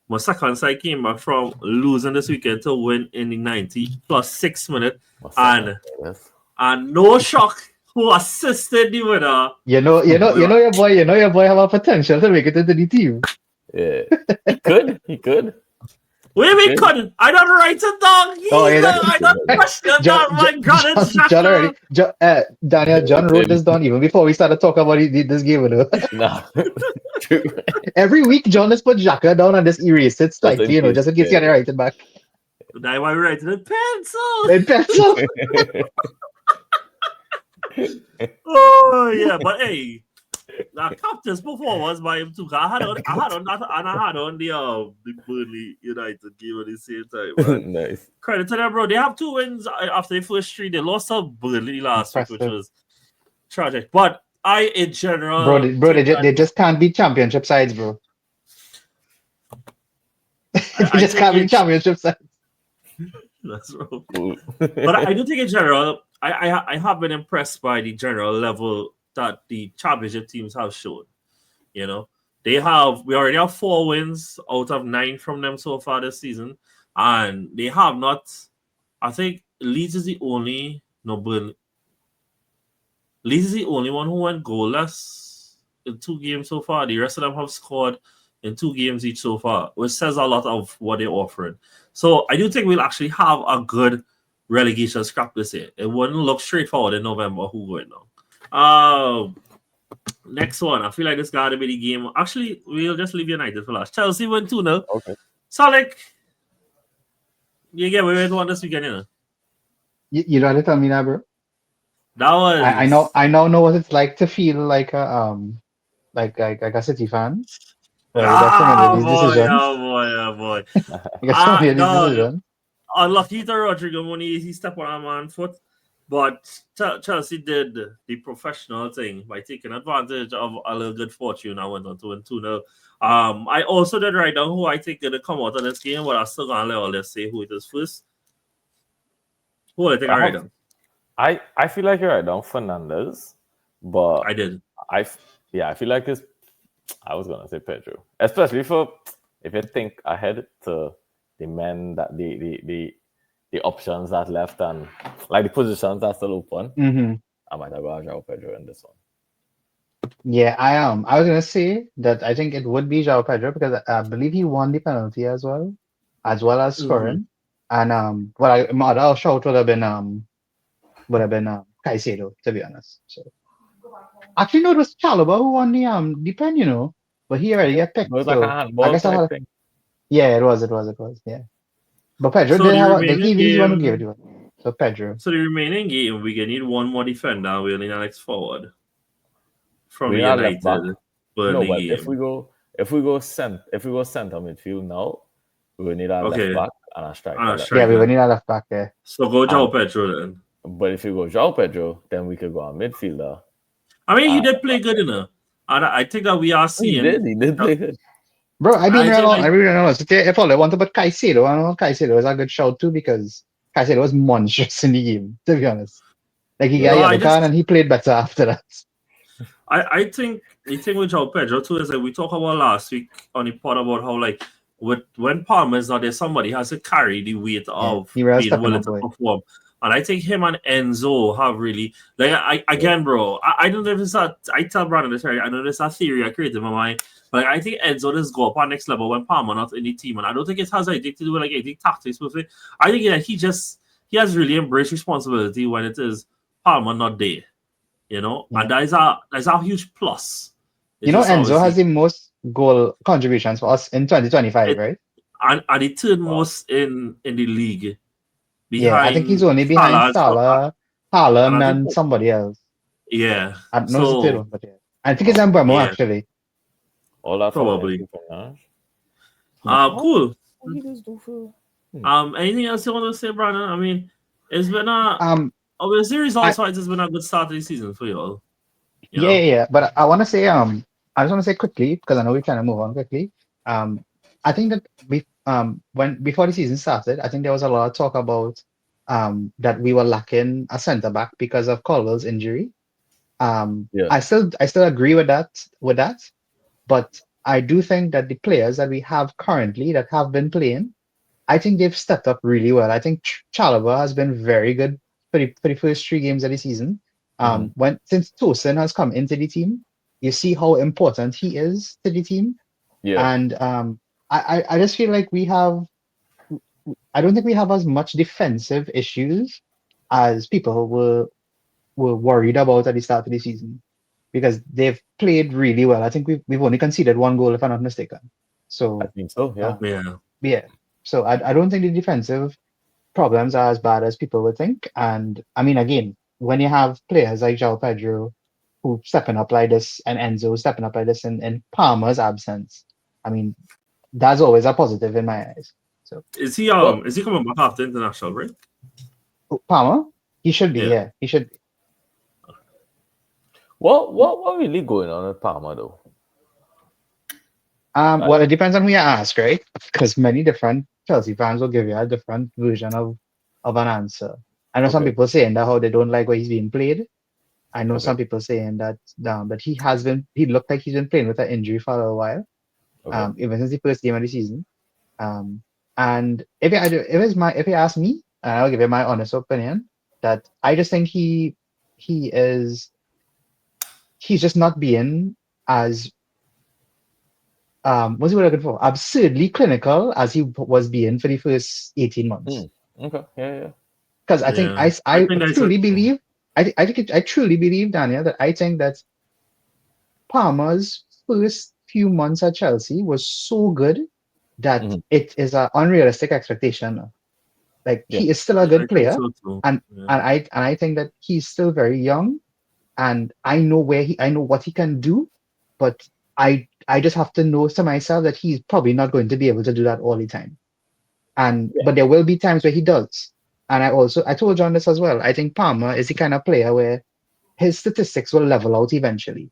My second side came back from losing this weekend to win in the 90 plus 6 minute, and no shock who assisted the winner. You know your boy have a potential to make it into the team. Yeah, he could. Wait, we couldn't. I don't write it down. I don't question that. My God, it's John already. Daniel, John wrote this down even before we started talking about this game. No. Every week, John has put Xhaka down and just erase it slightly, just in case you can write it back. That's why we write it in pencil. In pencil. Oh yeah, but hey, the captain's performance by him too. I had on the Burnley United game at the same time. Nice. Credit to them, bro. They have 2 wins after the first 3. They lost to Burnley last week, which was tragic. But in general, bro, they just can't beat championship sides, bro. They just can't beat championship sides. That's wrong. But I do think in general, I have been impressed by the general level that the championship teams have shown. We already have 4 wins out of 9 from them so far this season, and they have not. I think Leeds is the only Leeds is the only one who went goalless in 2 games so far. The rest of them have scored in 2 games each so far, which says a lot of what they're offering. So I do think we'll actually have a good relegation scrap this year. It wouldn't look straightforward in November who going now. Next one. I feel like this got to be the game. Actually, we'll just leave United for last. Chelsea went 2-0. Okay. So, you get where we won this weekend, You know what to tell me that, bro? That was... I now know what it's like to feel like a City fan. boy. Unlucky to Rodrigo when he stepped on a man's foot. But Chelsea did the professional thing by taking advantage of a little good fortune. I went on to win 2-0. I also did write down who I think going to come out of this game, but I'm still going to let all this say who it is first. Who I think I write down? I feel like you write down Fernandez, but I did. I feel like it's. I was gonna say Pedro, especially if you think ahead to the men that the options that left and like the positions that still open. I might have gone João Pedro in this one. Yeah, I am. I was gonna say that I think it would be João Pedro because I believe he won the penalty as well as scoring. And my other shout would have been Caicedo, to be honest. So actually, no, it was Chalobah who won the pen, but he already got picked. It was like a handball thing. Yeah, it was. Yeah, but Pedro did have he's the one who gave it to him. So Pedro. So the remaining game, we can need one more defender. We'll need Alex forward from We the are left back. United. No, but game. if we go center midfield now, we will need a left back and a striker. Yeah, we will need a left back there. So go João Pedro then. But if you go João Pedro, then we could go on midfielder. I mean, he did play good enough. And I think that we are seeing... He did play good. Bro, I really don't know. So if all I want to put Caicedo, I know Caicedo was a good shout too because Caicedo was monstrous in the game, to be honest. Like he got yellow card and he played better after that. I think the thing with João Pedro too is that we talked about last week on the pod about how when Palmer is not there, somebody has to carry the weight of being willing to perform. And I think him and Enzo have really bro. I don't know if it's I tell Brandon this. I know there's a theory I created in my mind, but I think Enzo just go up on next level when Palmer not in the team, and I don't think it has anything to do with anything tactics with it. I think that he has really embraced responsibility when it is Palmer not there, and that is a huge plus. Enzo has the most goal contributions for us in 2025, right? And the third most in the league. I think he's only behind Salah, Haaland, and somebody else. Yeah. I don't know the third one, but yeah. I think it's Mbemo, actually. All that probably. Cool. Anything else you want to say, Brandon? I mean, it's been Obviously, results-wise, it's been a good start to the season for you all. Yeah. But I want to say, I just want to say quickly because I know we're trying to move on quickly. I think that when before the season started, I think there was a lot of talk about that we were lacking a centre back because of Colwell's injury. Yeah. I still agree with that, but I do think that the players that we have currently that have been playing, I think they've stepped up really well. I think Chalobah has been very good for the first 3 games of the season. Since Tosin has come into the team, you see how important he is to the team. Yeah. And I just feel like I don't think we have as much defensive issues as people were worried about at the start of the season because they've played really well. I think we've only conceded 1 goal if I'm not mistaken. I So think so. Yeah. yeah. So I don't think the defensive problems are as bad as people would think. And I mean, again, when you have players like João Pedro who stepping up like this and Enzo stepping up like this in Palmer's absence, I mean, that's always a positive in my eyes. So Is he coming back after international break? Palmer, he should be. Yeah. Yeah, he should be. What really going on with Palmer though? Well, it depends on who you ask, right? Because many different Chelsea fans will give you a different version of an answer. I know some Okay. people saying that how they don't like where he's being played. I know Okay. some people saying that but he looked like he's been playing with an injury for a while, Okay. even since the first game of the season. And if you ask me, and I'll give you my honest opinion, that I just think he's just not being as what's the word I'm looking for? Absurdly clinical as he was being for the first 18 months. Okay. Yeah. Because I think I think that's truly believe I truly believe, Daniel, that I think that Palmer's first few months at Chelsea was so good that it is an unrealistic expectation. Like Yeah. he is still a I good think player, so too. and I think that he's still very young, and I know what he can do, but I just have to know to myself that he's probably not going to be able to do that all the time. But there will be times where he does. And I told John this as well. I think Palmer is the kind of player where his statistics will level out eventually.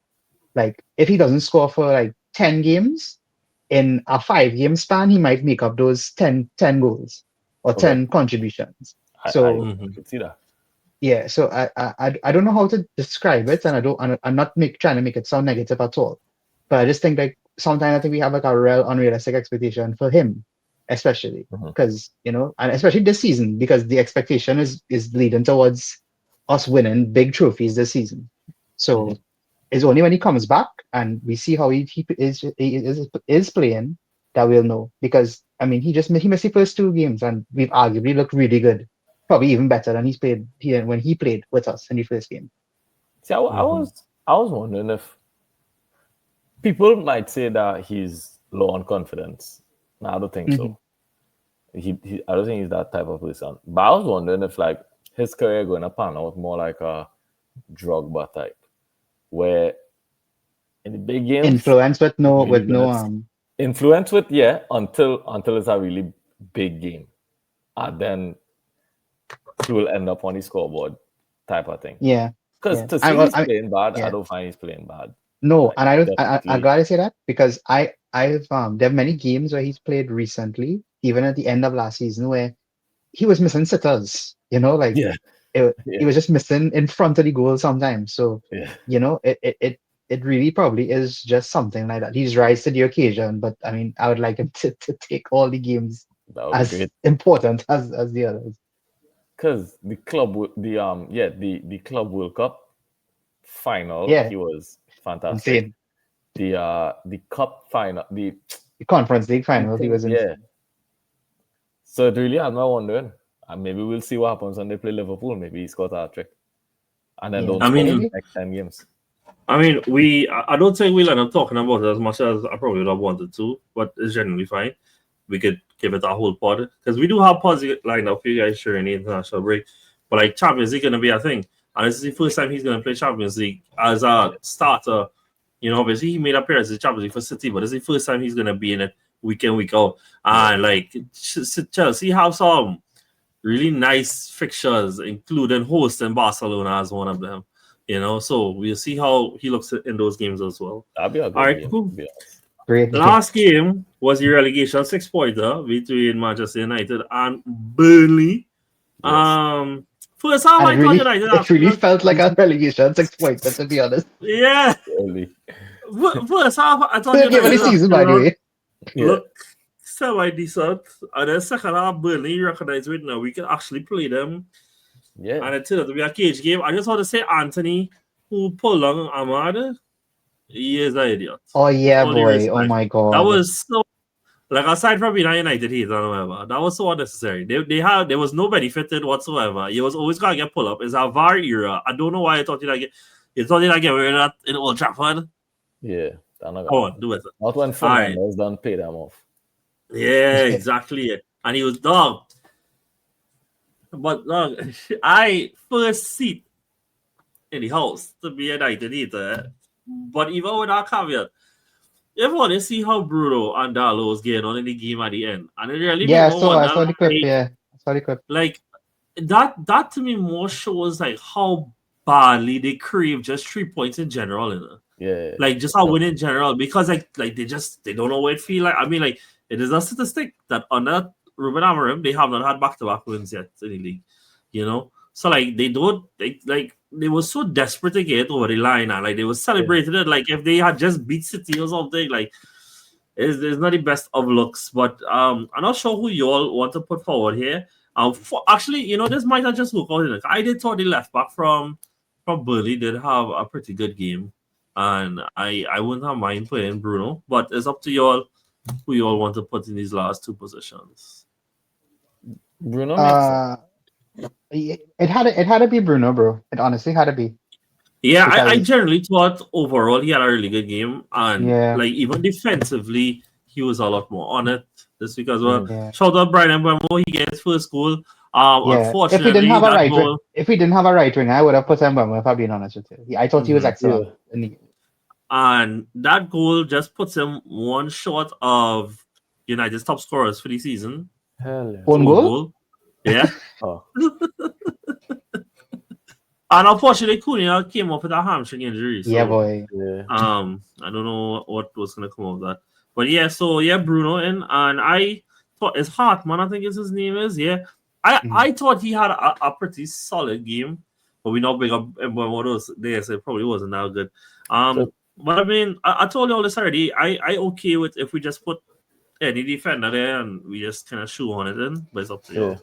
Like if he doesn't score for like 10 games in a 5-game span, he might make up those 10 goals or Okay. 10 contributions. I could see that. Yeah, so I don't know how to describe it, and I'm not trying to make it sound negative at all. But I just think like sometimes I think we have like a real unrealistic expectation for him, especially because and especially this season because the expectation is leading towards us winning big trophies this season. So it's only when he comes back and we see how he is playing that we'll know. Because I mean he missed the first 2 games and we've arguably looked really good. Probably even better than when he played with us in the first game. See, I was wondering if people might say that he's low on confidence. No, I don't think so. I don't think he's that type of person. But I was wondering if like his career going to pan out more like a Drogba type, where in the big games Influence with no influence with until it's a really big game, and then he will end up on the scoreboard type of thing. Yeah. Because to see he's playing bad, I don't find he's playing bad. No, Like, and I gotta say that because I've there are many games where he's played recently, even at the end of last season, where he was missing sitters. He was just missing in front of the goal sometimes. So it really probably is just something like that. He's rise to the occasion, but I mean I would like him to take all the games as important as the others. Because the club World Cup final, he was fantastic. Insane. The cup final, the Conference League final, he was insane. Yeah. So it really has me wondering. And maybe we'll see what happens when they play Liverpool. Maybe he scores a hat-trick. And then don't score the next 10 games. I mean, I don't think we'll end up talking about it as much as I probably would have wanted to, but it's generally fine. We could give it a whole pod because we do have pods lined up for you guys during the international break. But like Champions League gonna be a thing, and this is the first time he's gonna play Champions League as a starter. Obviously he made appearances in Champions League for City, but this is the first time he's gonna be in it week in week out. And like Chelsea have some really nice fixtures, including hosting Barcelona as one of them. So we'll see how he looks in those games as well. That'd be a All good right, game, cool. to be honest. Great. Last game was the relegation 6-pointer between Manchester United and Burnley. Yes. First half, And I thought United it really actually, felt like a relegation 6 point, to be honest. yeah. Early. First half, I thought Third game of the United season, by the way. Yeah. look semi-decent. And then second half, Burnley recognized it now. We can actually play them. Yeah. And it turned out to be a cage game. I just want to say Anthony, who pulled on Ahmad, he is an idiot. Oh yeah, Only boy. respect. Oh my god. That was so, like, aside from being a United hater or whatever, that was so unnecessary. There was no benefited whatsoever. He was always gonna get pulled up. It's a VAR era. I don't know why I thought you thought you'd get rid of that in Old Trafford. Yeah. Come on, do it. Not when Fernandez done pay them off. Yeah, exactly. And he was dog. But dog, I first seat in the house to be a United hater. But even with that caveat, everyone to see how Bruno and Dallo was getting on in the game at the end. And it really Yeah, made me so I wonder, saw the clip. like, Yeah, I saw the clip. like that to me more shows like how badly they crave just 3 points in general, Yeah. like just a win in general, because like they don't know what it feel like. I mean, like, it is a statistic that under Ruben Amorim they have not had back-to-back wins yet in the league, so like they were so desperate to get over the line, and like they were celebrating it like if they had just beat City or something. Like it's not the best of looks, but I'm not sure who you all want to put forward here. Actually, this might not just work out. I did thought the left back from Burnley did have a pretty good game, and I wouldn't have mind playing Bruno, but it's up to you all who you all want to put in these last two positions. Bruno makes sense. It had to be Bruno, bro. It honestly had to be. Yeah, I Because- generally thought overall he had a really good game, and Yeah. like even defensively he was a lot more on it this week as well. Yeah. Shout out Brighton Mbeumo, he gets first goal. Yeah. Unfortunately, If we didn't have that a right goal, if we didn't have a right winger, I would have put him if I'm being honest with you. I thought he was excellent. and that goal just puts him one short of United's top scorers for the season. Hell yeah. Own goal? Yeah. Oh. And unfortunately, Cunha came up with a hamstring injury. So, Yeah, boy. Yeah. I don't know what was going to come of that. But yeah, Bruno in. And I thought it's Hartman, I think is his name is. Yeah. I thought he had a pretty solid game. But we not big up one of those days. So it probably wasn't that good. But I mean, I told you all this already. I okay with if we just put any defender there and we just kind of shoe on it in. But it's up to you.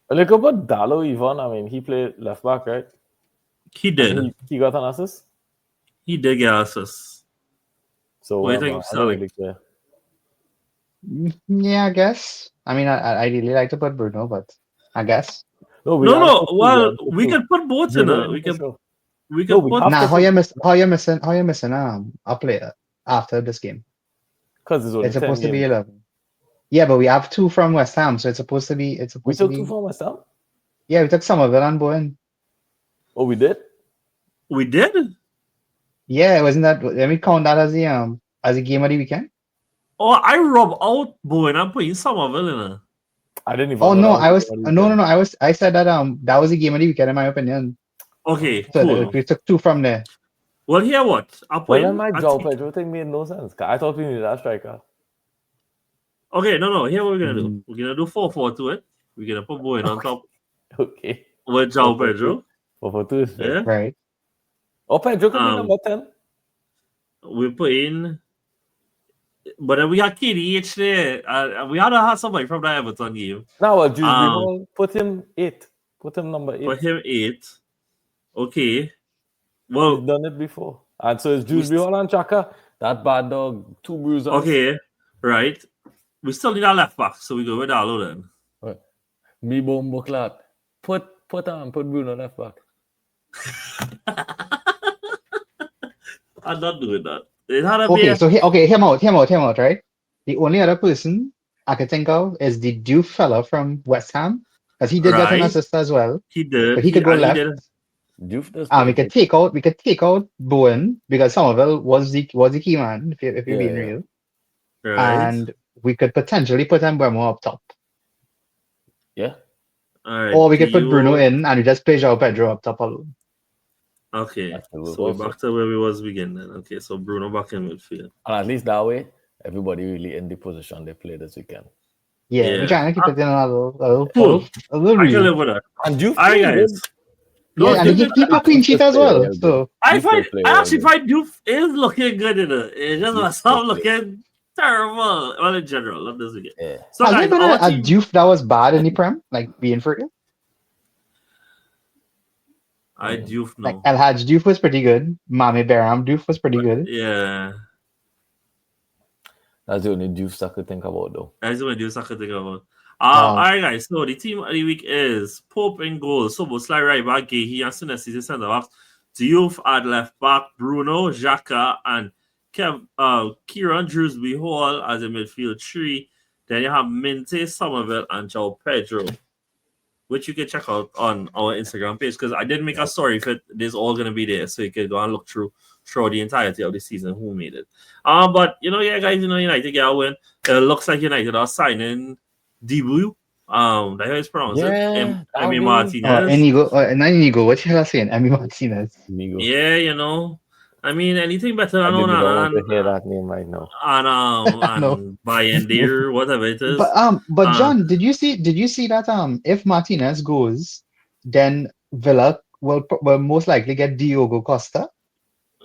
A little about Dallo, Ivan. I mean, he played left back, right? He did. He got an assist? He did get assist. So what do you think, Sterling? Yeah, I guess. I mean, I really like to put Bruno, but I guess. No. Well, we can put both in it. We can put. Nah, how you missing a player after this game? Because it's supposed to be 11. Yeah, but we have 2 from West Ham, so it's supposed to be. We took 2 from West Ham. Yeah, we took Somerville and Bowen. Oh, we did. We did. Yeah, wasn't that? Let me count that as a game of the weekend. Oh, I rub out Bowen. I'm putting Somerville in it. I didn't even. Oh no, I said that that was a game of the weekend in my opinion. Okay, so cool. We took 2 from there. Well, here what? Well, my João Pedro thing made no sense. I thought we needed that striker. Okay, no. Here what we're gonna do. We're gonna do 4-4 to it. We're gonna put Bowen on top. Okay. With João Pedro. 4-4-2. Yeah. Right. Oh, Pedro could be number 10. We put in. But then we had KDH there. We had to have somebody from the Everton game. Now, put him 8. Put him number 8. Put him 8. Okay. Well, we've done it before. And so it's Jules Hall and Chaka. That bad dog, 2 bruises. Okay, right. We still need a left back, so we go with Dallo then. Right. Me bomb Buklat. Put Bruno left back. I'm not doing that. It had to be him out, right? The only other person I could think of is the Diouf fella from West Ham, because he did get an assist as well. He did. But he could go left. Diouf does. We could take out Bowen because Somerville was the key man. If you're being real, right. And we could potentially put Mbeumo up top. Yeah. All right. Or we could put Bruno in and we just play João Pedro up top alone. Okay. That's the So we're also. back to where we was beginning. Okay. So Bruno back in midfield. And at least that way, everybody really in the position they play this weekend. Yeah, we're trying to keep it in a little Cool. I can real. live with that. And you've All right, played guys. good. No, Yeah, and Diouf he did keep a good. clean sheet as well. So I Diouf actually find Diouf is looking good in it. It just Diouf must stop still play. looking terrible. Well, in general, not this weekend. Yeah. So, has guys, there been our a team. Diouf that was bad in the Prem? Like being for you? Diouf, Like no. El Hadj Diouf was pretty good. Mame Berham Diouf was pretty good. Yeah. That's the only Diouf I could think about, though. That's what Diouf I could think about. All right, guys. So the team of the week is Pope in goal. So Bosley right back, Gehi and Senesi centre backs. Diouf at left back, Bruno, Xhaka, and Kieran Drewsby Hall as a midfield three. Then you have Minte, Somerville, and João Pedro, which you can check out on our Instagram page because I did make a story for it. It's all going to be there, so you can go and look throughout the entirety of the season who made it. But guys, United get a win. It looks like United are signing debut. That's how it's pronounced. Yeah, Emi Oh, Martinez. Inigo, not Inigo. What the hell are you saying? Emi Martinez. Amigo. Yeah, I mean anything better I than didn't even want to Onana hear that name right now. No. and Bayender, whatever it is. But John, did you see that if Martinez goes, then Villa will most likely get Diogo Costa.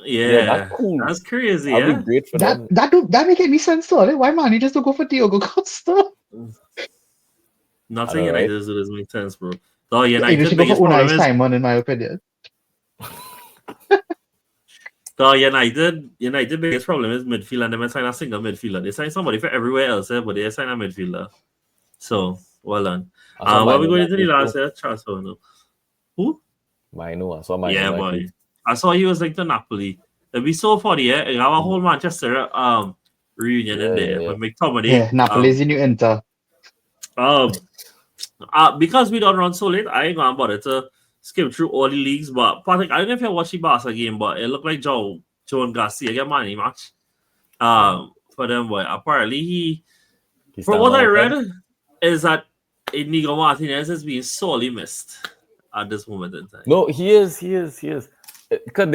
Yeah, that's cool. That's crazy. That'd Yeah, be great for them. That make any sense though. Why man he just to go for Diogo Costa? Nothing All right. United does make sense, bro. So You United should go biggest for problem Unai is Simon, in my opinion. so United biggest problem is midfield, and they might sign a single midfielder. They sign somebody for everywhere else, but they sign a midfielder. So well done. What we going into the last transfer now? Who? Mino. Yeah, boy. I saw he was like the Napoli. It'd be so funny, yeah. You have a whole Manchester reunion in there with McTominay. Yeah, Napoli's the new Inter. Because we don't run so late, I ain't gonna bother to skip through all the leagues. But Patrick, I don't know if you watched the Barca game, but it looked like Joan Garcia get money match. For them, boy. Apparently from what I read, is that Inigo Martinez is being sorely missed at this moment in time. No, he is. Because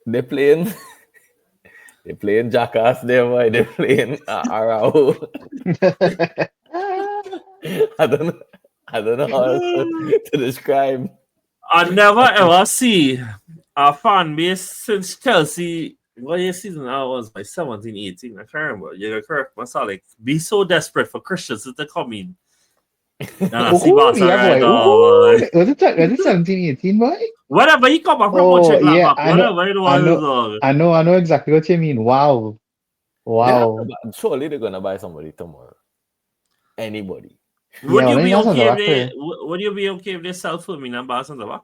they're playing Jackass there, boy. They're playing Arao. I don't know how to describe. I never ever see a fan base since Chelsea. What year season I was by 17, 18. I can't remember. You're correct, myself. Like, be so desperate for Christians to come in. Was it 17, 18, boy? Whatever, he come up from yeah, I know exactly what you mean. Wow. Surely they're gonna buy somebody tomorrow. Anybody. Would you be okay if they sell Fulham and buy something back?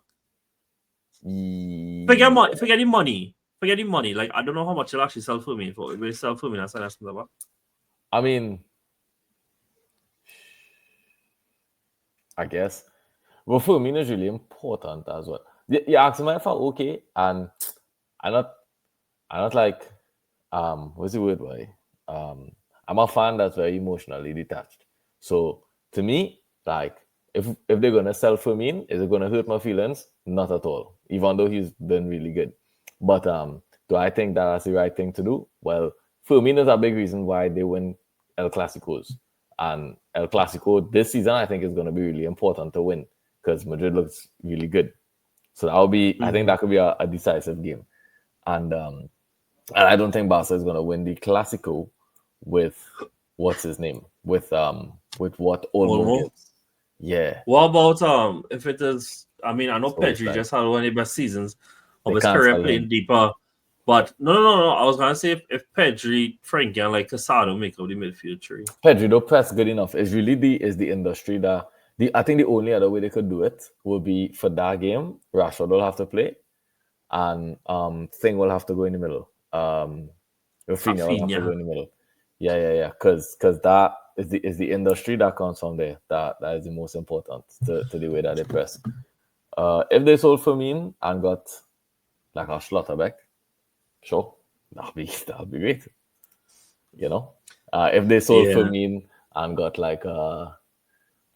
Forget the money. Forget the money. Like, I don't know how much you'll actually sell Fulham for. If they sell Fulham and sell something back. I mean, I guess. Well, Fulham is really important as well. You ask me if I'm okay, and I'm not like what's the word, boy? I'm a fan that's very emotionally detached. So to me, like if they're gonna sell Firmino, is it gonna hurt my feelings? Not at all. Even though he's been really good. But do I think that's the right thing to do? Well, Firmino is a big reason why they win El Clasicos. And El Clasico this season, I think, is going to be really important to win because Madrid looks really good. So that'll be, I think that could be a decisive game. And I don't think Barca is going to win the Clasico with what's his name? With what Olmo gives. Yeah. What about if it is? I mean, I know Pedri just had one of the best seasons of his career playing deeper. But no. I was gonna say if Pedri, Frankie, and like Casado make up the midfield tree. Pedri don't press good enough. It's really the industry that I think the only other way they could do it would be for that game. Rashford will have to play, and Thing will have to go in the middle. Rafinha will have to go in the middle. Yeah. Because that is the industry that comes from there. That is the most important to the way that they press. If they sold Firmino and got like a Schlotterbeck, sure, that'll be great. You know, if they sold Firmino and got like a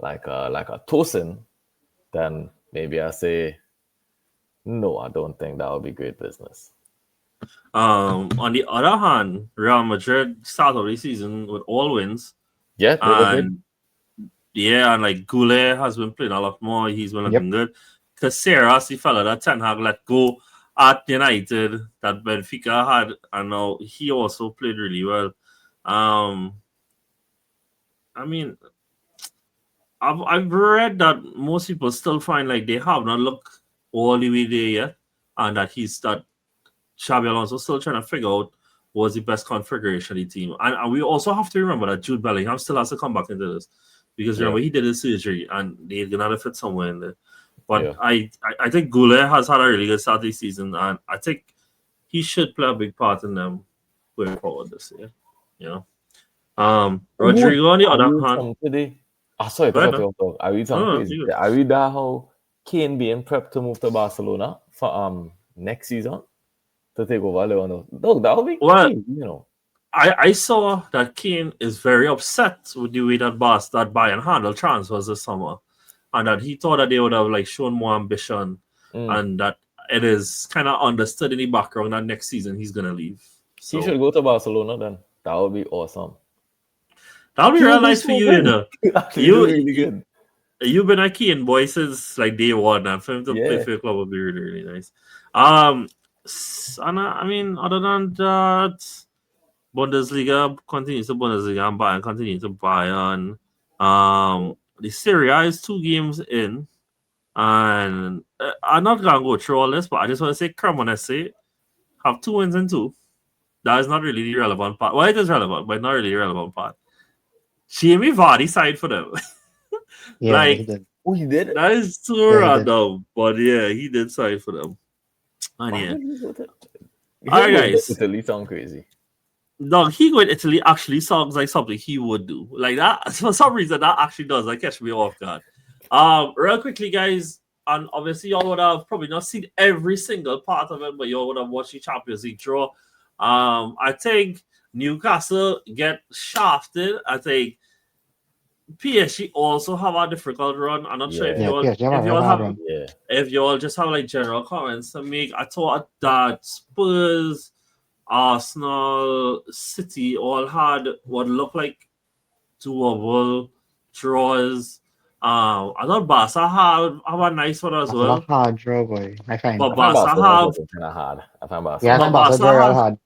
Tosin, then maybe I say no. I don't think that would be great business. On the other hand, Real Madrid started the season with all wins, Yeah, they look good. and and like Goulet has been playing a lot more. He's been looking good. Caceres, the fella that Ten Hag let go at United, that Benfica had, and now he also played really well. I mean, I've read that most people still find like they have not looked all the way there yet, and that Xabi Alonso still trying to figure out what's the best configuration of the team. And we also have to remember that Jude Bellingham still has to come back into this, because remember he did his surgery and they're gonna have to fit somewhere in there. But I think Goulet has had a really good start this season, and I think he should play a big part in them going forward this year. Rodrigo on the other hand. Sorry, I read something crazy. I read that how Kane being prepped to move to Barcelona for next season to take over Leon. Look, that would be crazy, I saw that Kane is very upset with the way that Bayern handled transfers this summer, and that he thought that they would have like shown more ambition, and that it is kind of understood in the background that next season he's gonna leave. So he should go to Barcelona then. That would be awesome. That would be real nice for you, really good. You've been a Kane boy since like day one, and for him to play for your club would be really, really nice. And I mean, other than that, Bundesliga continues to Bundesliga, and Bayern continues to Bayern. The Serie A is 2 games in, and I'm not gonna go through all this, but I just want to say Cremonese have 2 wins and 2. That is not really the relevant part. Well, it is relevant, but not really the relevant part. Jamie Vardy signed for them. He did. Oh, he did? That is too random, but he did sign for them. And all right, guys. Italy sound crazy. No, he going to Italy actually sounds like something he would do. Like that, for some reason, that actually does. That catch me off guard. Real quickly, guys, and obviously y'all would have probably not seen every single part of it, but y'all would have watched the Champions League draw. I think Newcastle get shafted. I think PSG also have a difficult run. I'm not sure if y'all just have like general comments to make. I thought that Spurs, Arsenal, City all had what looked like doable draws. I thought Barca have a nice one as well. A hard draw, boy. I find. But Barca have kind of hard. I find Barca. Yeah, Barca draw hard.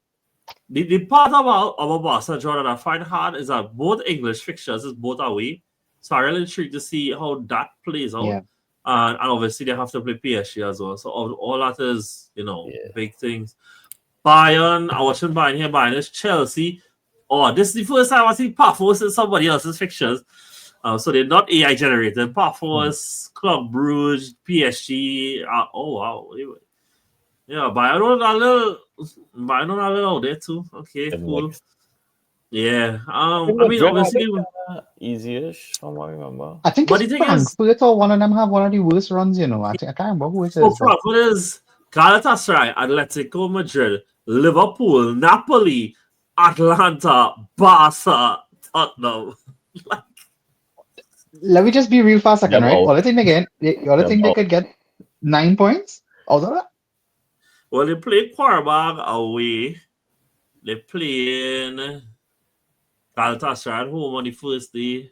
The part about our Barca draw that I find hard is that both English fixtures is both away. So I'm really intrigued to see how that plays out. Yeah. And obviously they have to play PSG as well. So all that is, big things. Bayern, I watching Bayern here. Bayern is Chelsea. Oh, this is the first time I see Paphos in somebody else's fixtures. So they're not AI generated. Paphos, Club Brugge, PSG. Oh wow. Yeah, Bayern on a little there too. Okay, cool. Yeah. I mean, obviously easy-ish from what I remember. I think it's Frankfurt or one of them have one of the worst runs, I can't remember who it is. So Frankfurt is Galatasaray, Atletico Madrid, Liverpool, Napoli, Atlanta, Barca, Tottenham. Let me just be real fast second, right? All I think they could get 9 points out of that. Well, they play Quarabag away. They play in Galatasaray at home on the first day.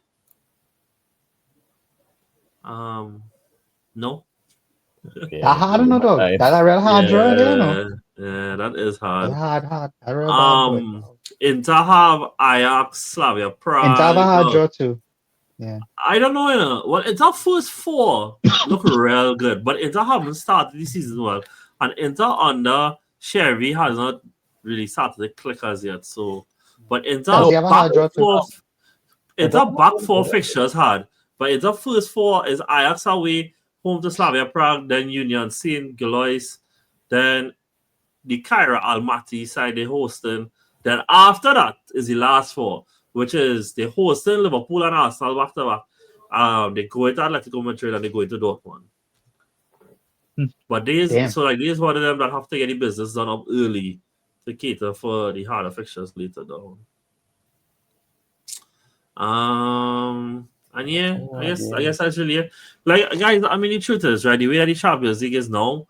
No. That's hard, no dog. That's a real hard draw, Yeah, that is hard. Hard. Inter have Ajax, Slavia Prague. Inter have a hard draw too. Yeah. I don't know, Well, Inter first 4 look real good, but Inter haven't started the season well. And Inter under Sherry has not really started the clickers yet. So, but Inter back 4 fixtures hard. But Inter first 4 is Ajax away, home to Slavia Prague, then Union Saint Gillois, then the Cairo Almaty side they hosting. Then after that is the last 4, which is they hosting Liverpool and Arsenal back to back. They go into Atletico Madrid and they go into Dortmund. But these one of them that have to get the business done up early to cater for the harder fixtures later down. And yeah, I guess actually, like guys, I mean the truth is, right, the way that the Champions League is now,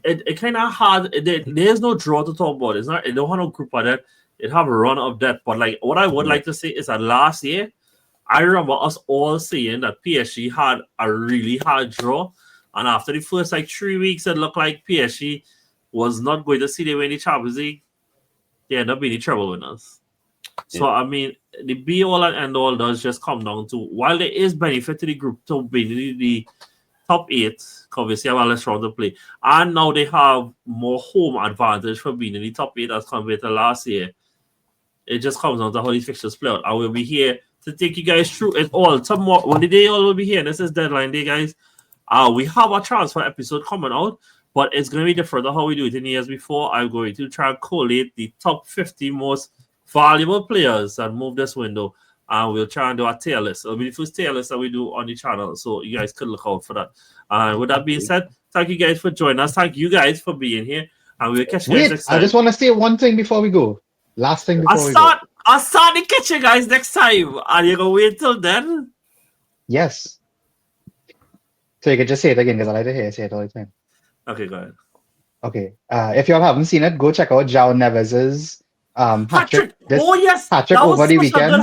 it kind of hard. There's no draw to talk about. It's not. It don't have no group of that. It have a run of that. But like, what I would like to say is that last year, I remember us all saying that PSG had a really hard draw, and after the first like 3 weeks, it looked like PSG was not going to see they win the Champions League. They end up being the treble winners. So I mean, the be all and end all does just come down to, while there is benefit to the group to be the top 8, obviously have a less round to play, and now they have more home advantage for being in the top 8 as compared to last year. It just comes down to how these fixtures play out. I will be here to take you guys through it all. Tomorrow, when the day all will be here, and this is deadline day, guys. We have a transfer episode coming out, but it's going to be different than how we do it in the years before. I'm going to try and collate the top 50 most valuable players and move this window, and we'll try and do a tier list. It'll be the first tier list that we do on the channel, so you guys could look out for that. And with that being said, thank you guys for joining us. Thank you guys for being here, and we'll catch you guys next time. I just want to say one thing before we go. Last thing before we go. I'll start to catch you guys next time. Are you going to wait till then? Yes. So you can just say it again, because I like to say it all the time. Okay, go ahead. Okay. If y'all haven't seen it, go check out João Neves's hat trick. Oh, yes. Hat trick over the weekend.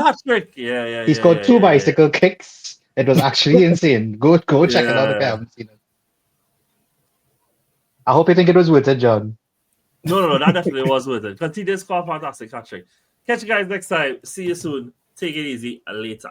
Yeah. He scored 2 bicycle kicks. It was actually insane. Go check it out if you haven't seen it. I hope you think it was worth it, John. No, that definitely was worth it. Continue to score fantastic hat trick. Catch you guys next time. See you soon. Take it easy. Later.